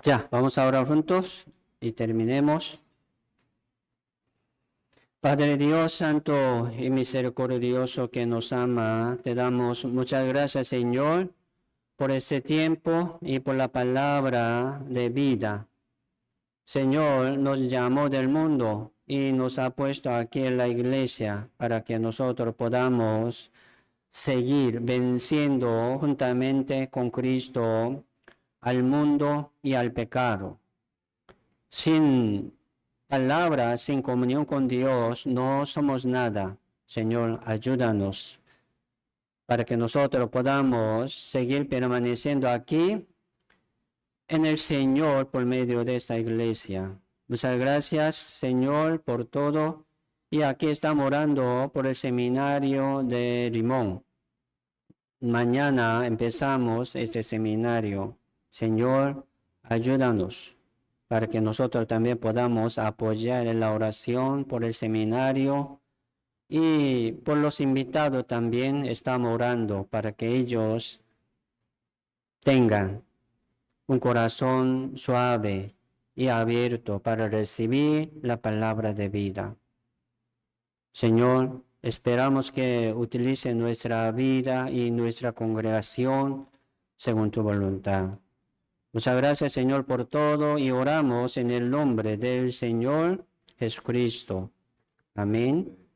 Ya, vamos a orar juntos y terminemos. Padre Dios santo y misericordioso que nos ama, te damos muchas gracias, Señor, por este tiempo y por la palabra de vida. Señor, nos llamó del mundo y nos ha puesto aquí en la iglesia para que nosotros podamos seguir venciendo juntamente con Cristo al mundo y al pecado. Sin palabra, sin comunión con Dios, no somos nada. Señor, ayúdanos para que nosotros podamos seguir permaneciendo aquí en el Señor por medio de esta iglesia. Muchas gracias, Señor, por todo Y aquí estamos orando por el seminario de Limón. Mañana empezamos este seminario. Señor, ayúdanos para que nosotros también podamos apoyar en la oración por el seminario y por los invitados también estamos orando para que ellos tengan un corazón suave y abierto para recibir la palabra de vida. Señor, esperamos que utilice nuestra vida y nuestra congregación según tu voluntad. Muchas gracias, Señor, por todo y oramos en el nombre del Señor Jesucristo. Amén.